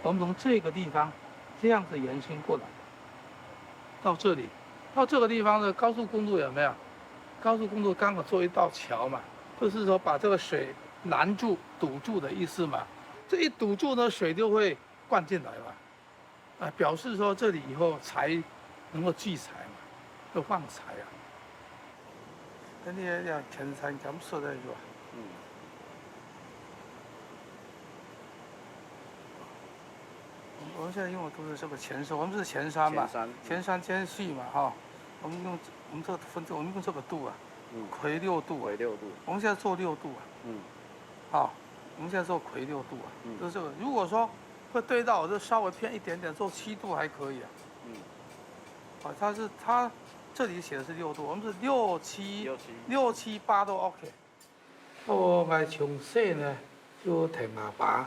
我们从这个地方这样子延伸过来，到这里，到这个地方的高速公路有没有？高速公路刚好做一道桥嘛，就是说把这个水拦住、堵住的意思嘛。这一堵住呢，水就会灌进来嘛，表示说这里以后财能够聚财嘛，要旺财啊。跟你要前山咁说的是吧？我们现在用的都是这个前山，我们是前山嘛，前山间隙嘛，哈。我们用这个度啊，魁6度，我们现在做6度啊，好，我们现在做魁6度啊，就是这个。如果说会对到，我就稍微偏一点点，做7度还可以啊。好，它这里写的是6度，我们是6、7、8都 OK。我们从细呢就提麻粑。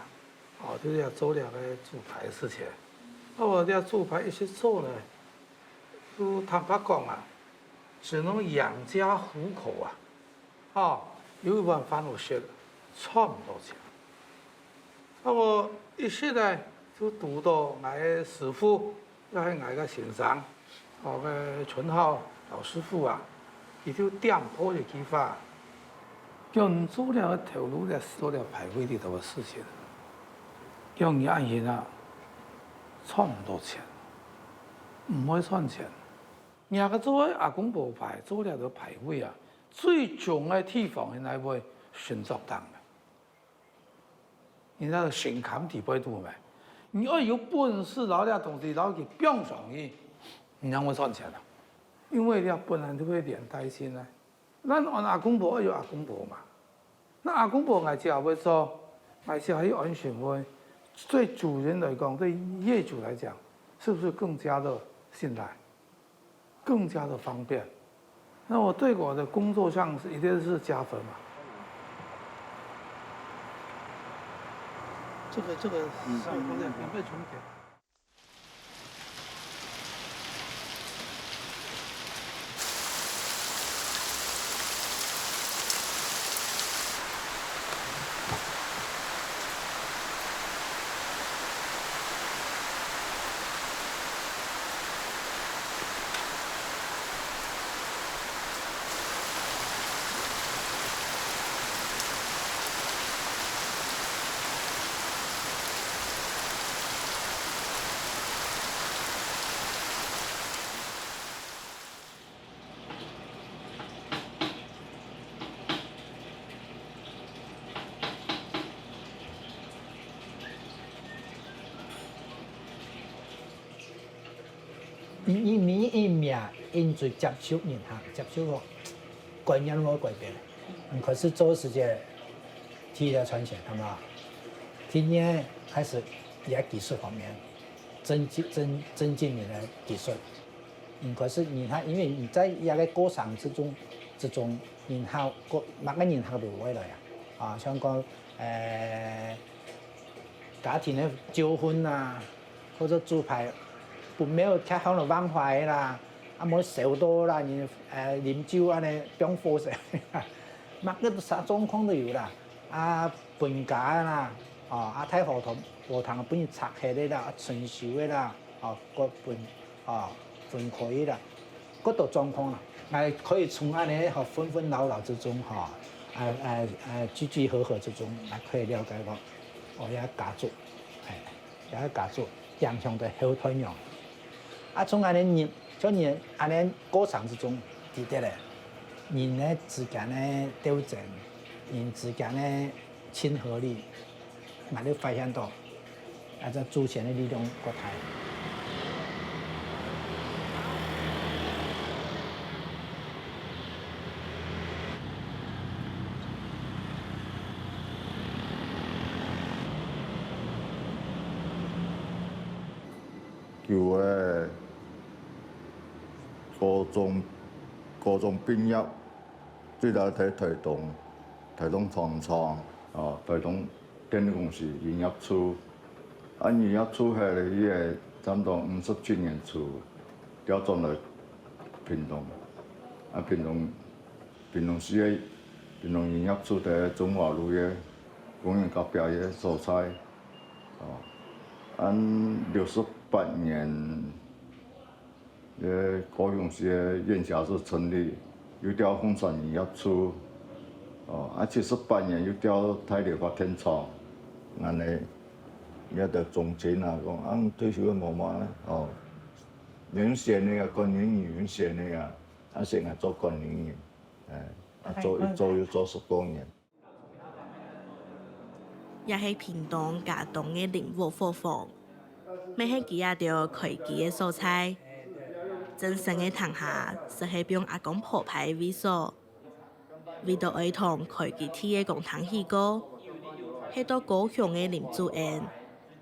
就是要做了个猪排的事情。我这猪排一起做呢，就坦白讲啊，只能养家糊口啊。有碗饭我学差唔多钱。我一时呢就读到我师傅，要系我个先生，我个秦浩老师傅啊，伊就点破的技法，叫你做了头颅的做了排位里头的事情。用你按人啊，赚唔到錢，唔可以賺錢。人家做阿公無牌，做了個牌位啊，最重嘅地方係哪位選擇當嘅？你那個選砍地位度咪？你要有本事攞啲東西攞去標上去，你讓我賺錢啊！因為你本來就會連帶先咧。咱按阿公婆有阿公婆嘛，那阿公婆我只會做，我只係安全會。对主人来讲，对业主来讲，是不是更加的信赖，更加的方便？那我对我的工作上是一定是加分嘛。这个上面免费重叠。你一命因最接受人行，接受个观念我改变了。可是做世界体的传承，好吗？今年开始也技术方面增进你的技术。可是你看，因为你在一个过程之中，然后每个人后都会来啊，像讲家庭的纠纷啊，或者猪排没有恰好的忘怀啦，啊冇少多啦，啉酒安尼中火势，乜个啥状况都有啦，啊分家啦，太和同本拆下的啦，承受的啦，各分开啦，各种状况啦，可以从安尼纷纷扰扰之中聚合之中，可以了解到我一家族，一个家族影响到好团圆。从安尼安尼过程之中，记得咧，人咧之间咧斗争，人之间咧亲和力，嘛你发现到，这祖先的力量国大。旧的高中毕业，最大在推动创创，推动电力公司营业处，营业处下来伊个差不多57年处调转来屏东，屏东市个屏东营业处在中华路个公园隔壁个所在，按68年，高雄市的院辖市成立，又调凤山营业处，78年又调台北发展厂，安尼，也着总结啊，讲退休个妈妈咧，原先的管理员原先的先来做管理员，做又做10多年。也是屏东甲东的林务货坊。每迄几下着开机的所在，真神的堂下是迄边阿公铺排的位所，为到儿童开机体的公堂戏歌，迄到高雄的林主宴，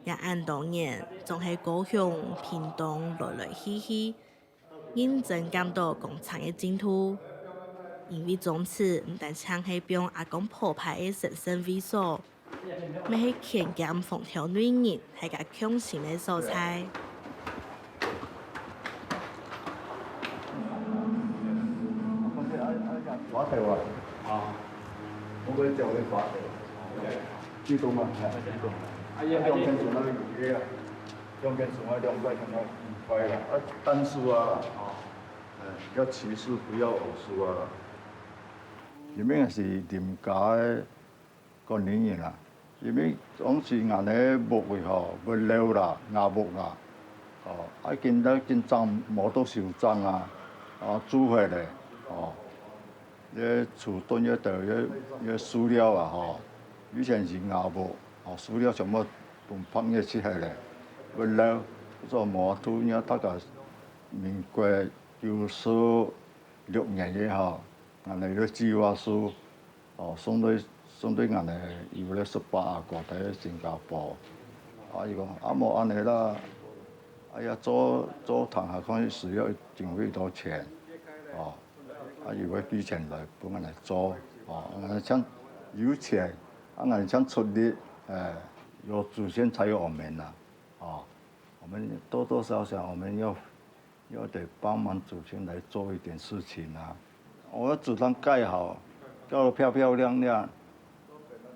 也按当年从迄高雄、屏东来去，认真感到工厂的进度，因为从此唔但像迄边阿公铺排的神圣位所。每迄牵强风调女人系个强性的素材。滑头我嗰隻會滑頭，知道嘛？知道。兩邊做那個魚啊，兩邊做那兩塊咁樣塊啦，單數要齊數不要偶數啊。入面是廉價的管理員啦。因為總是硬咧木嘅會溜啦，硬木啦，見髒冇多少髒煮回來，厝墩一條塑料以前是硬木，塑料全部拍嘢切下來，會溜，做磨土呢，大概民國96年嘅硬嚟啲計劃書，相對硬嚟有咧18個喺新加坡，伊講冇安尼啦，做堂下可以需要經費多錢，如果寄錢來幫我來做，像有錢，像出力，有祖先才有我們啦，我們多多少少我們要得幫忙祖先來做一點事情啊，我要祖堂蓋好，蓋得漂漂亮亮。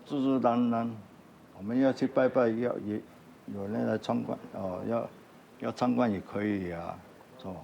自自然然，我们要去拜拜，有人来参观，要参观也可以啊，是吧？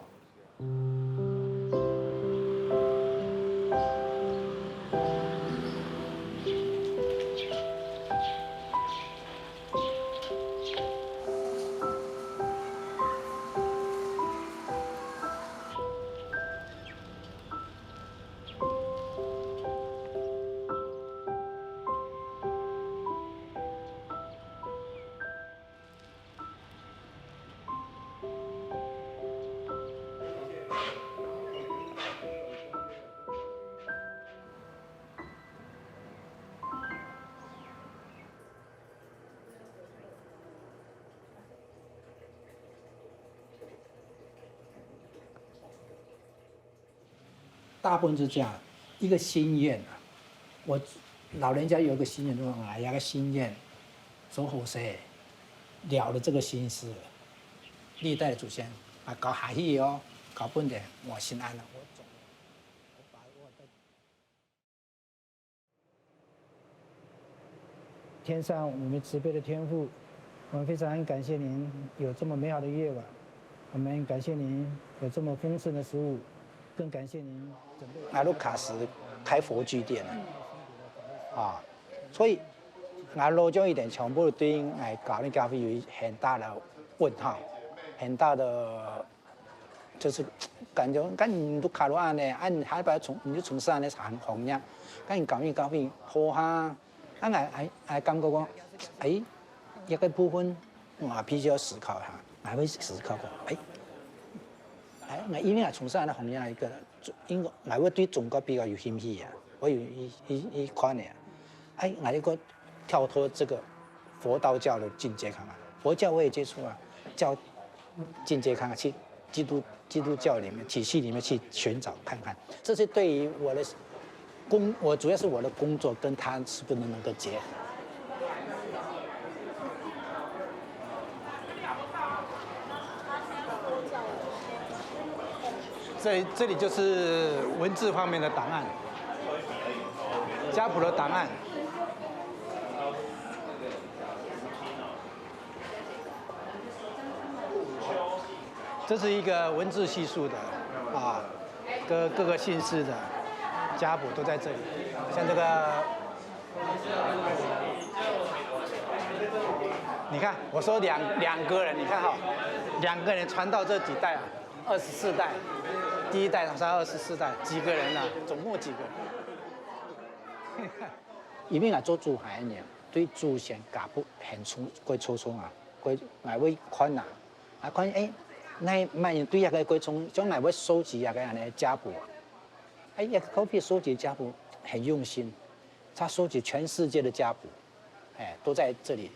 大部分是这样，一个心愿啊。我老人家有一个心愿，说啊，有个心愿，做好事，了了这个心思，历代的祖先啊，搞下去哦，搞本的，我心安了，我走。天上我们慈悲的天父，我们非常感谢您有这么美好的夜晚，我们感谢您有这么丰盛的食物，更感谢您准备。阿鲁卡什开佛具店啊，所以阿罗将一点全部对应来搞那咖啡有很大的问号，很大的就是感觉，你都卡罗安呢，按还把你就从上来行红呀，你搞那咖啡好哈。我感觉讲，一个部分我必须要思考下，我会思考過，我因為從細咧弘揚一個，應該我會對中國比較有興趣啊，我有一塊呢，我一個跳脫這個佛道教的境界看看，佛教我也接觸啊，教境界看看去基督教裡面體系裡面去尋找看看，這是對於我的。我主要是我的工作跟他是不是能够结合。这里就是文字方面的档案，家谱的档案。这是一个文字系数的啊，各个姓氏的。家谱都在这里，像这个，你看，我说两个人，你看哈，2个人传到这几代啊，24代，第一代上24代，几个人啊，总共几个人？因为我做珠海人，对祖先家谱很粗啊，我会看啊，看那人对一个会从将来会收集一个人的家谱。一个高皮收集家谱很用心，他收集全世界的家谱，都在这里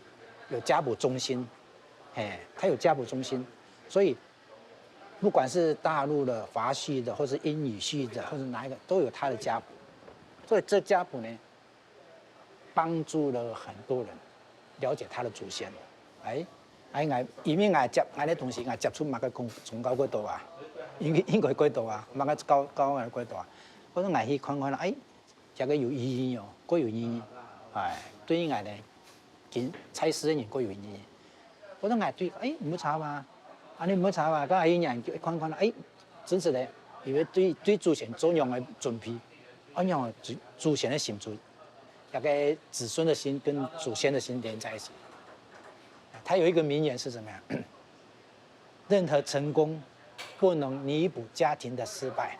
有家谱中心，他有家谱中心，所以不管是大陆的、法系的，或是英语系的，或是哪一个，都有他的家谱。所以这家谱呢，帮助了很多人了解他的祖先。因为我接的同时，我接触马个宗教几多啊，应该几多啊，马个教我几多啊。我都爱去看看啦，这个有意义哦，各有意义，对于我呢，跟采诗的人各有意义。我都爱对，唔好查嘛，你唔好查嘛，咁阿姨人看看啦，真是的，因为对祖先怎样的准备，按样祖先的心主，那个子孙的心跟祖先的心连在一起。他有一个名言是什么呀？任何成功不能弥补家庭的失败。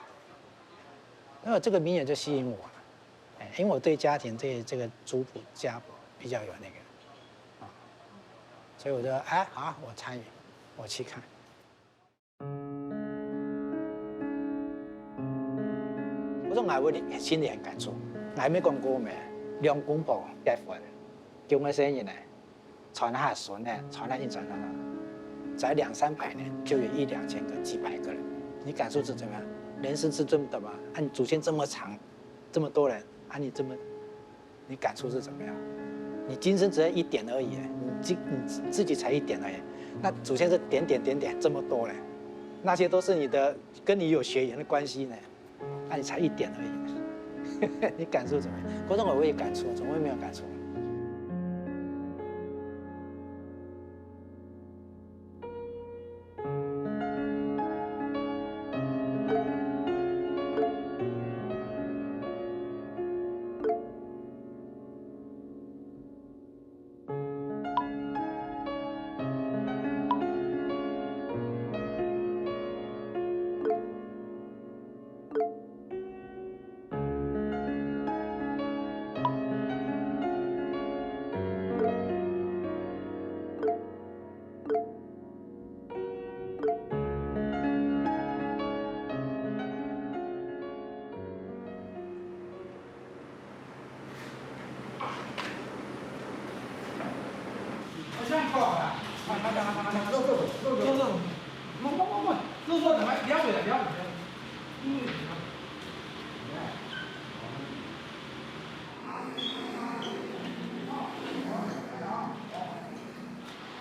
那这个名言就吸引我了，因为我对家庭这个族谱家谱比较有那个，所以我就好，我参与，我去看。我说我會心裡很感觸，我沒講過咩，兩公婆結婚，叫我生日呢，傳下孫呢，傳下一轉了，才200-300年就有100-2千個、幾百個人，你感受是怎麼樣？人生是这么的嘛？你祖先这么长，这么多人，你感触是怎么样？你今生只要1点而已，你自己才1点而已，那祖先是点这么多嘞，那些都是你的跟你有血缘的关系呢，那你才1点而已，你感受怎么样？可是我也感触，怎么会没有感触？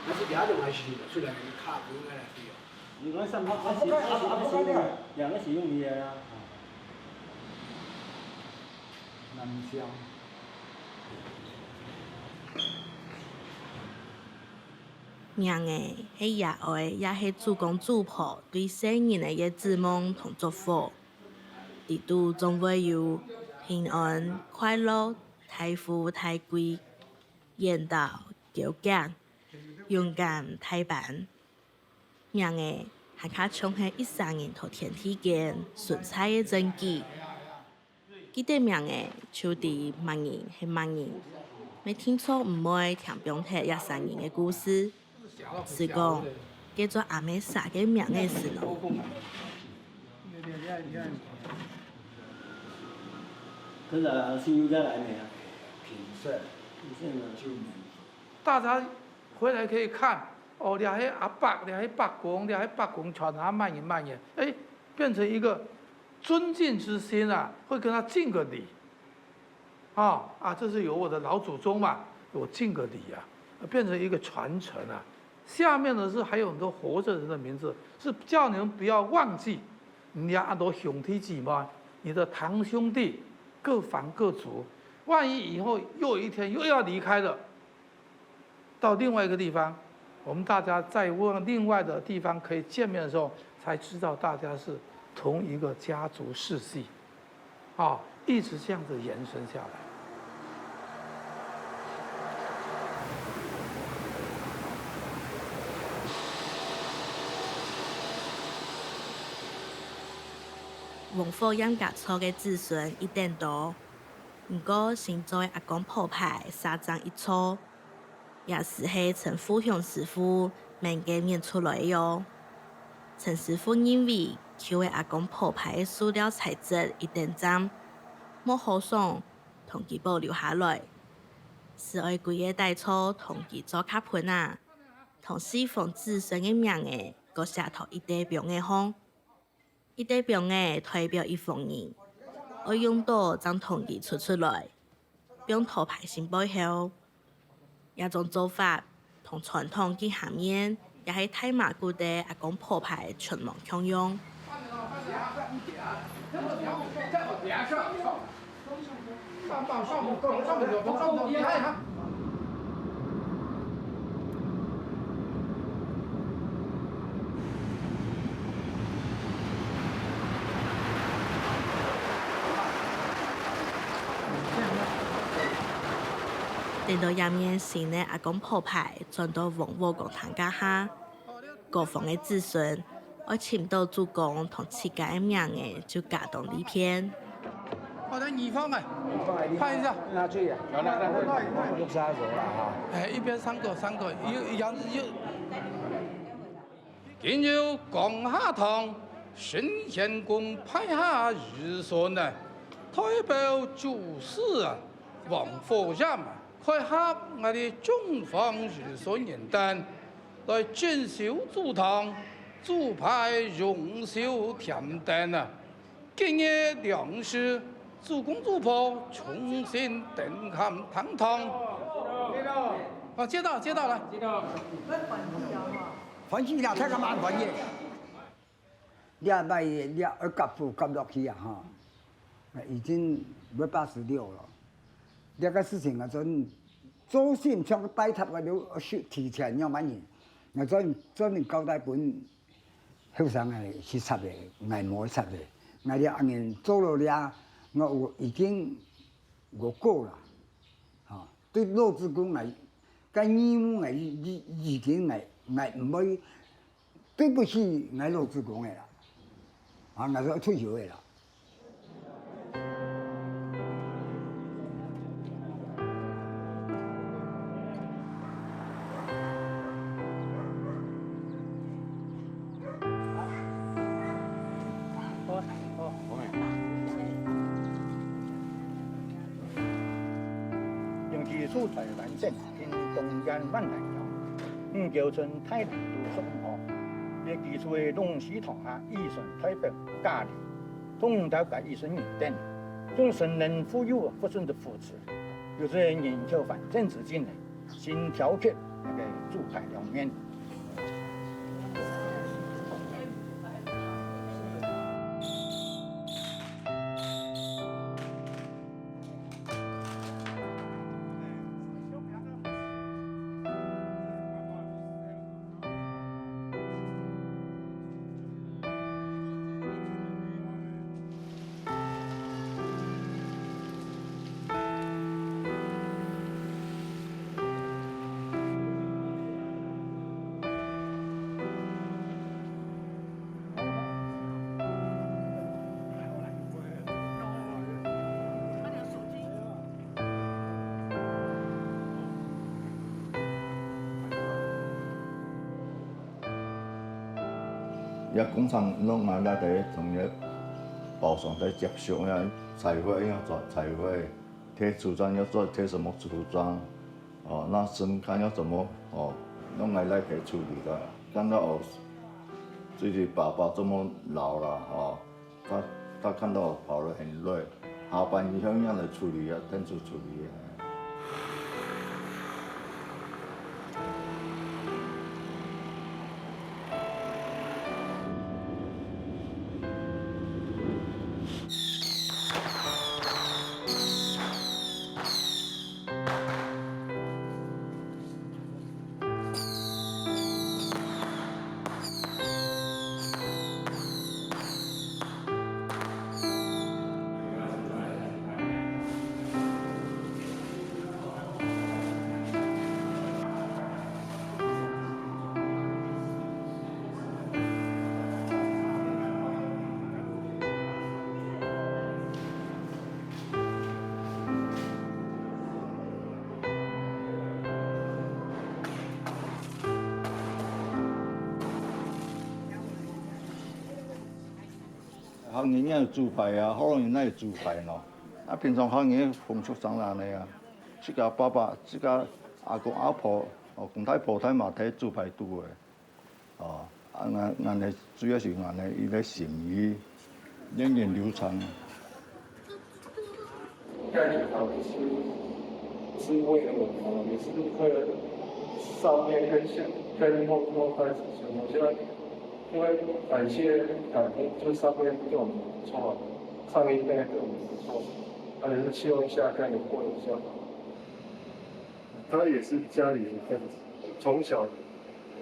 还是俩种还是出来卡不应该来对哦。你讲上两个使用的啊。南乡。命的迄野外，也是主公主婆对生人的一个指望同祝福。地都总会有平安、快乐、大富大贵、言道、骄强、勇敢、太板。命的还卡像是一生人头天体间顺彩的真迹。记得命的就伫万人是万人，没听错唔会听中睇一生人的故事。是讲叫做阿妹啥个命的事咯。可是新家来没啊？品色，大家回来可以看哦，俩黑阿伯，俩黑伯公，俩黑伯公传他蔓延蔓延，哎，变成一个尊敬之心啊，会跟他敬个礼。这是有我的老祖宗嘛，我敬个礼啊，变成一个传承啊。下面的是还有很多活着人的名字，是叫你们不要忘记，你要按照兄弟姐妹，你的堂兄弟各房各族，万一以后又有一天又要离开了，到另外一个地方，我们大家在问另外的地方可以见面的时候，才知道大家是同一个家族世系，一直这样子延伸下来。王府养家错的子孙一定多，不过现在阿公铺牌沙张一撮，也是系陈富雄师傅慢慢演出来的哟。陈师傅认为，佢为阿公铺牌的塑料材质一定脏，冇好爽，同佢保留下来，是爱规个大厝同佢做卡盆啊，同侍奉子孙的名嘅，个写头一代表嘅方。一代表嘅代表一方人，我用到将统计出来，并头牌先背后，一种做法同传统嘅下面，也係太马古的阿公鋪牌群網共用。等到下面新的阿公鋪牌轉到王武公堂家下，各方的子孫我請到主公同自家的名嘅就加動呢片。我的女方哎，拍一下。拿去呀，六三手了哈。哎，一边三个，一样子有。今有江下堂新贤公派下御孙呢，代表主事啊，王府衙门。快合我哋中方御孙人等来检修主堂，主牌荣秀添灯啊！今日良时，主公主婆重新登坎堂堂。接到了。反正了，睇个麻烦嘢。你咪你一夹步夹落去啊哈，已经186了。这个事情啊，祖先像带头嘅了，提前要满年，我咱交代本后生係去插嘅，係冇插嘅。我哋阿年做落了，我已經我過啦，嚇。對老子講係，跟義務係已經係唔會對不起我老子講嘅啦，我係退休嘅啦。素材完整，因东间万来桥，叫春太平路送河，别技术的龙溪塘下，以顺代表家里，同大家一生人等，众生能富有不顺的扶持，有些研究反正之境呢，新条件那个主牌两面。也工厂拢嘛来伫从咧包装在接受呀，彩绘要做彩绘，贴瓷砖要做贴什么瓷砖，哦，那生看要怎么哦，拢来给处理的。看到哦，自己爸爸这么老了哦，他看到我跑得很累，下班以后要来处理啊，天主处理啊。行业也有主牌啊，好容易那有主牌咯。啊，平常行业风俗长难的啊，自家爸爸、自家阿公阿婆、哦公太婆太嘛睇主牌多的，哦，啊俺的主要是俺的伊个心意，源远流长。概念好是为了也是为了上面跟后开始什么，现在。因为感恩，就是上面对我们不错，上一代对我们不错，也是希望下一代能过得比较好。他也是家里一份子，从小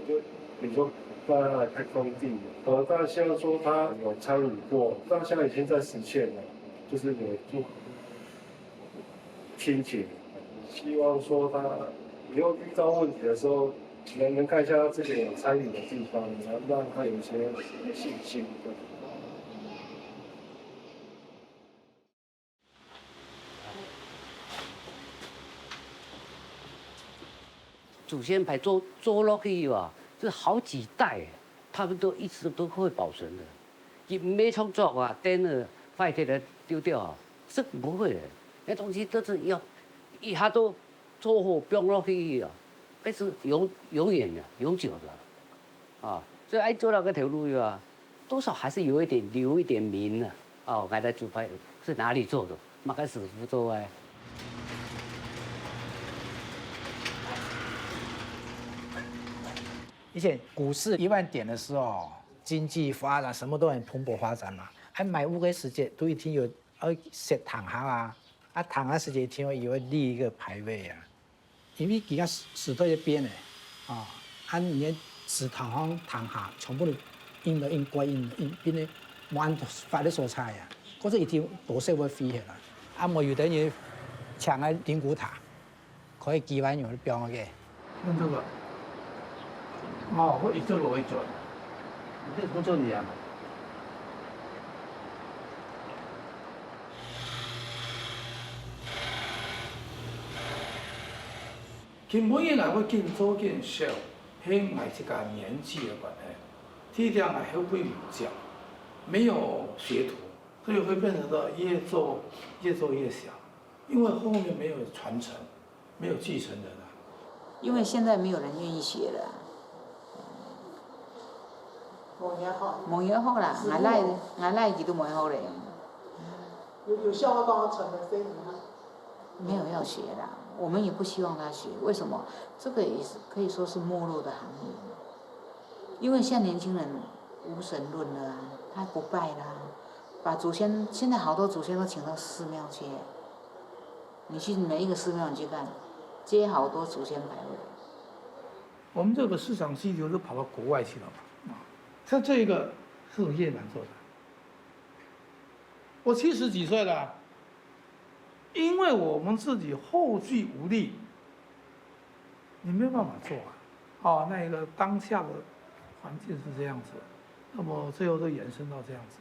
就你说带他来开工地，当然希望说他有参与过，但现在已经在实现了，就是有做亲情，希望说他以后遇到问题的时候。能看一下他这边有参与的地方，然后让他有一些信心。祖先牌做落去哇，这好几代，他们都一直都会保存的。你没创作啊，等了坏掉了丢掉啊，是不会的。那东西都是要一下都做好标落去啊。那是永远的、永久的，啊，所以爱做那个条路啊，多少还是有一点留一点名的，哦，俺的主牌是哪里做的，马开师傅做哎。以前股市1万点的时候，经济发展什么都很蓬勃发展嘛，还买屋的时间都一定有设堂下啊，啊堂下时间一定有立一个牌位啊。因为佢家石头一边的，啊，按你石头行堂下，全部都印了印过印变咧满发的蔬菜啊，嗰只一條大石會飛起來，啊冇有等於搶喺頂古塔，可以幾萬用標嘅。用這個，哦，我一做落去做，你不做你啊？佢每日嚟會見做見少，係我這個年紀的關係，體量還會唔夠，沒有學徒，所以會變成到越做越小，因為後面沒有傳承，沒有繼承人啊。因為現在沒有人願意學了。冇嘢好啦，我來幾都冇好嘞。有笑話幫我傳的聲音嗎？沒有要學啦。我们也不希望他学。为什么？这个也是可以说是没落的行业，因为现在年轻人无神论了啊，他不拜啦，把祖先现在好多祖先都请到寺庙去，你去每一个寺庙你去看，接好多祖先牌位。我们这个市场需求都跑到国外去了嘛，像这个是越南做的。我70几岁了，因为我们自己后继无力，你没有办法做啊。哦，那个当下的环境是这样子，那么最后都延伸到这样子。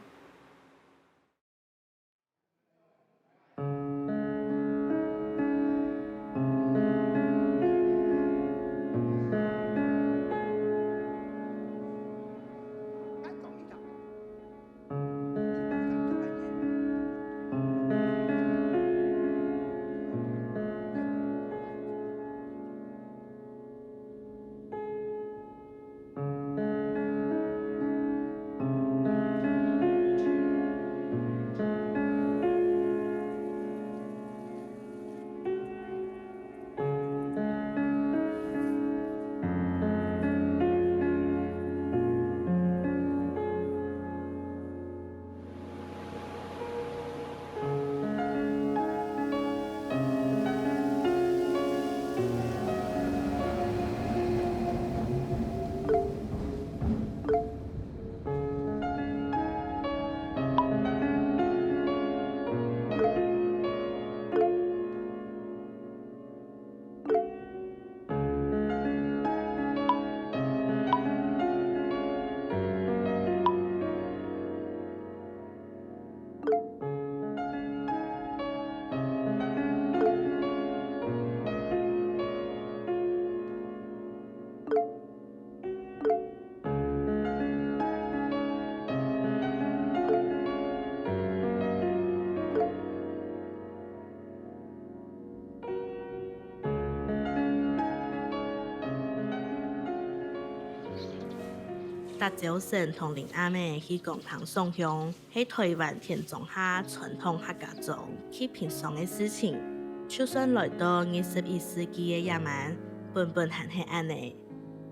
达招生同林阿妹去讲堂送香，喺台湾田种下传统客家中极平常嘅事情。就算来到21世纪嘅野蛮，本本还系安尼。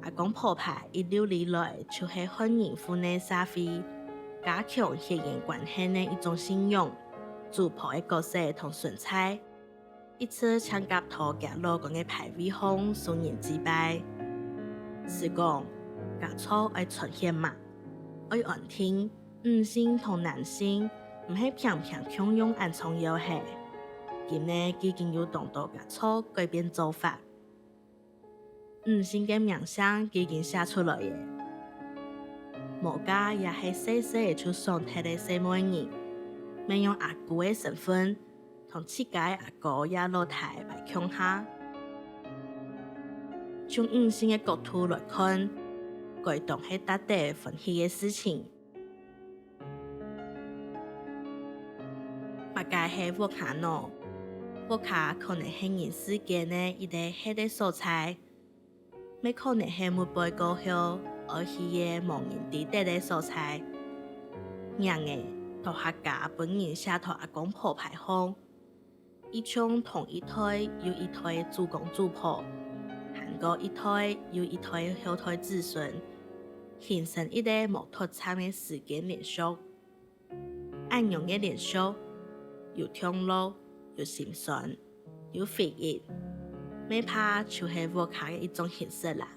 阿公婆牌一路以来就系欢迎户内社会，加强血缘关系嘅一种信用。主仆嘅角色同顺差，一次参加托家老公嘅牌位后送人祭拜，是讲。家错爱传献嘛，爱安听，女性同男性唔系平平共用暗藏游戏。今日已经有动到家错改变做法，女性嘅名声已经写出来嘅，某家也系细细出上睇嚟细妹人，免用阿姑嘅身份同自家阿哥也落台来强下。从女性嘅角度来看。改动系大家欢喜嘅事情，物界系沃卡诺，沃卡可能系人世间嘅一个黑的素材，咩可能系没被高后而去嘅无人地带嘅素材。让嘅同客家本人写托阿公婆牌后，一种同一胎又一胎主公主婆。个一代又一代后代子孙，形成一个无脱产的时间连续。按样嘅连续，又痛苦，又心酸，又回忆，每怕就系沃卡嘅一种形式啦。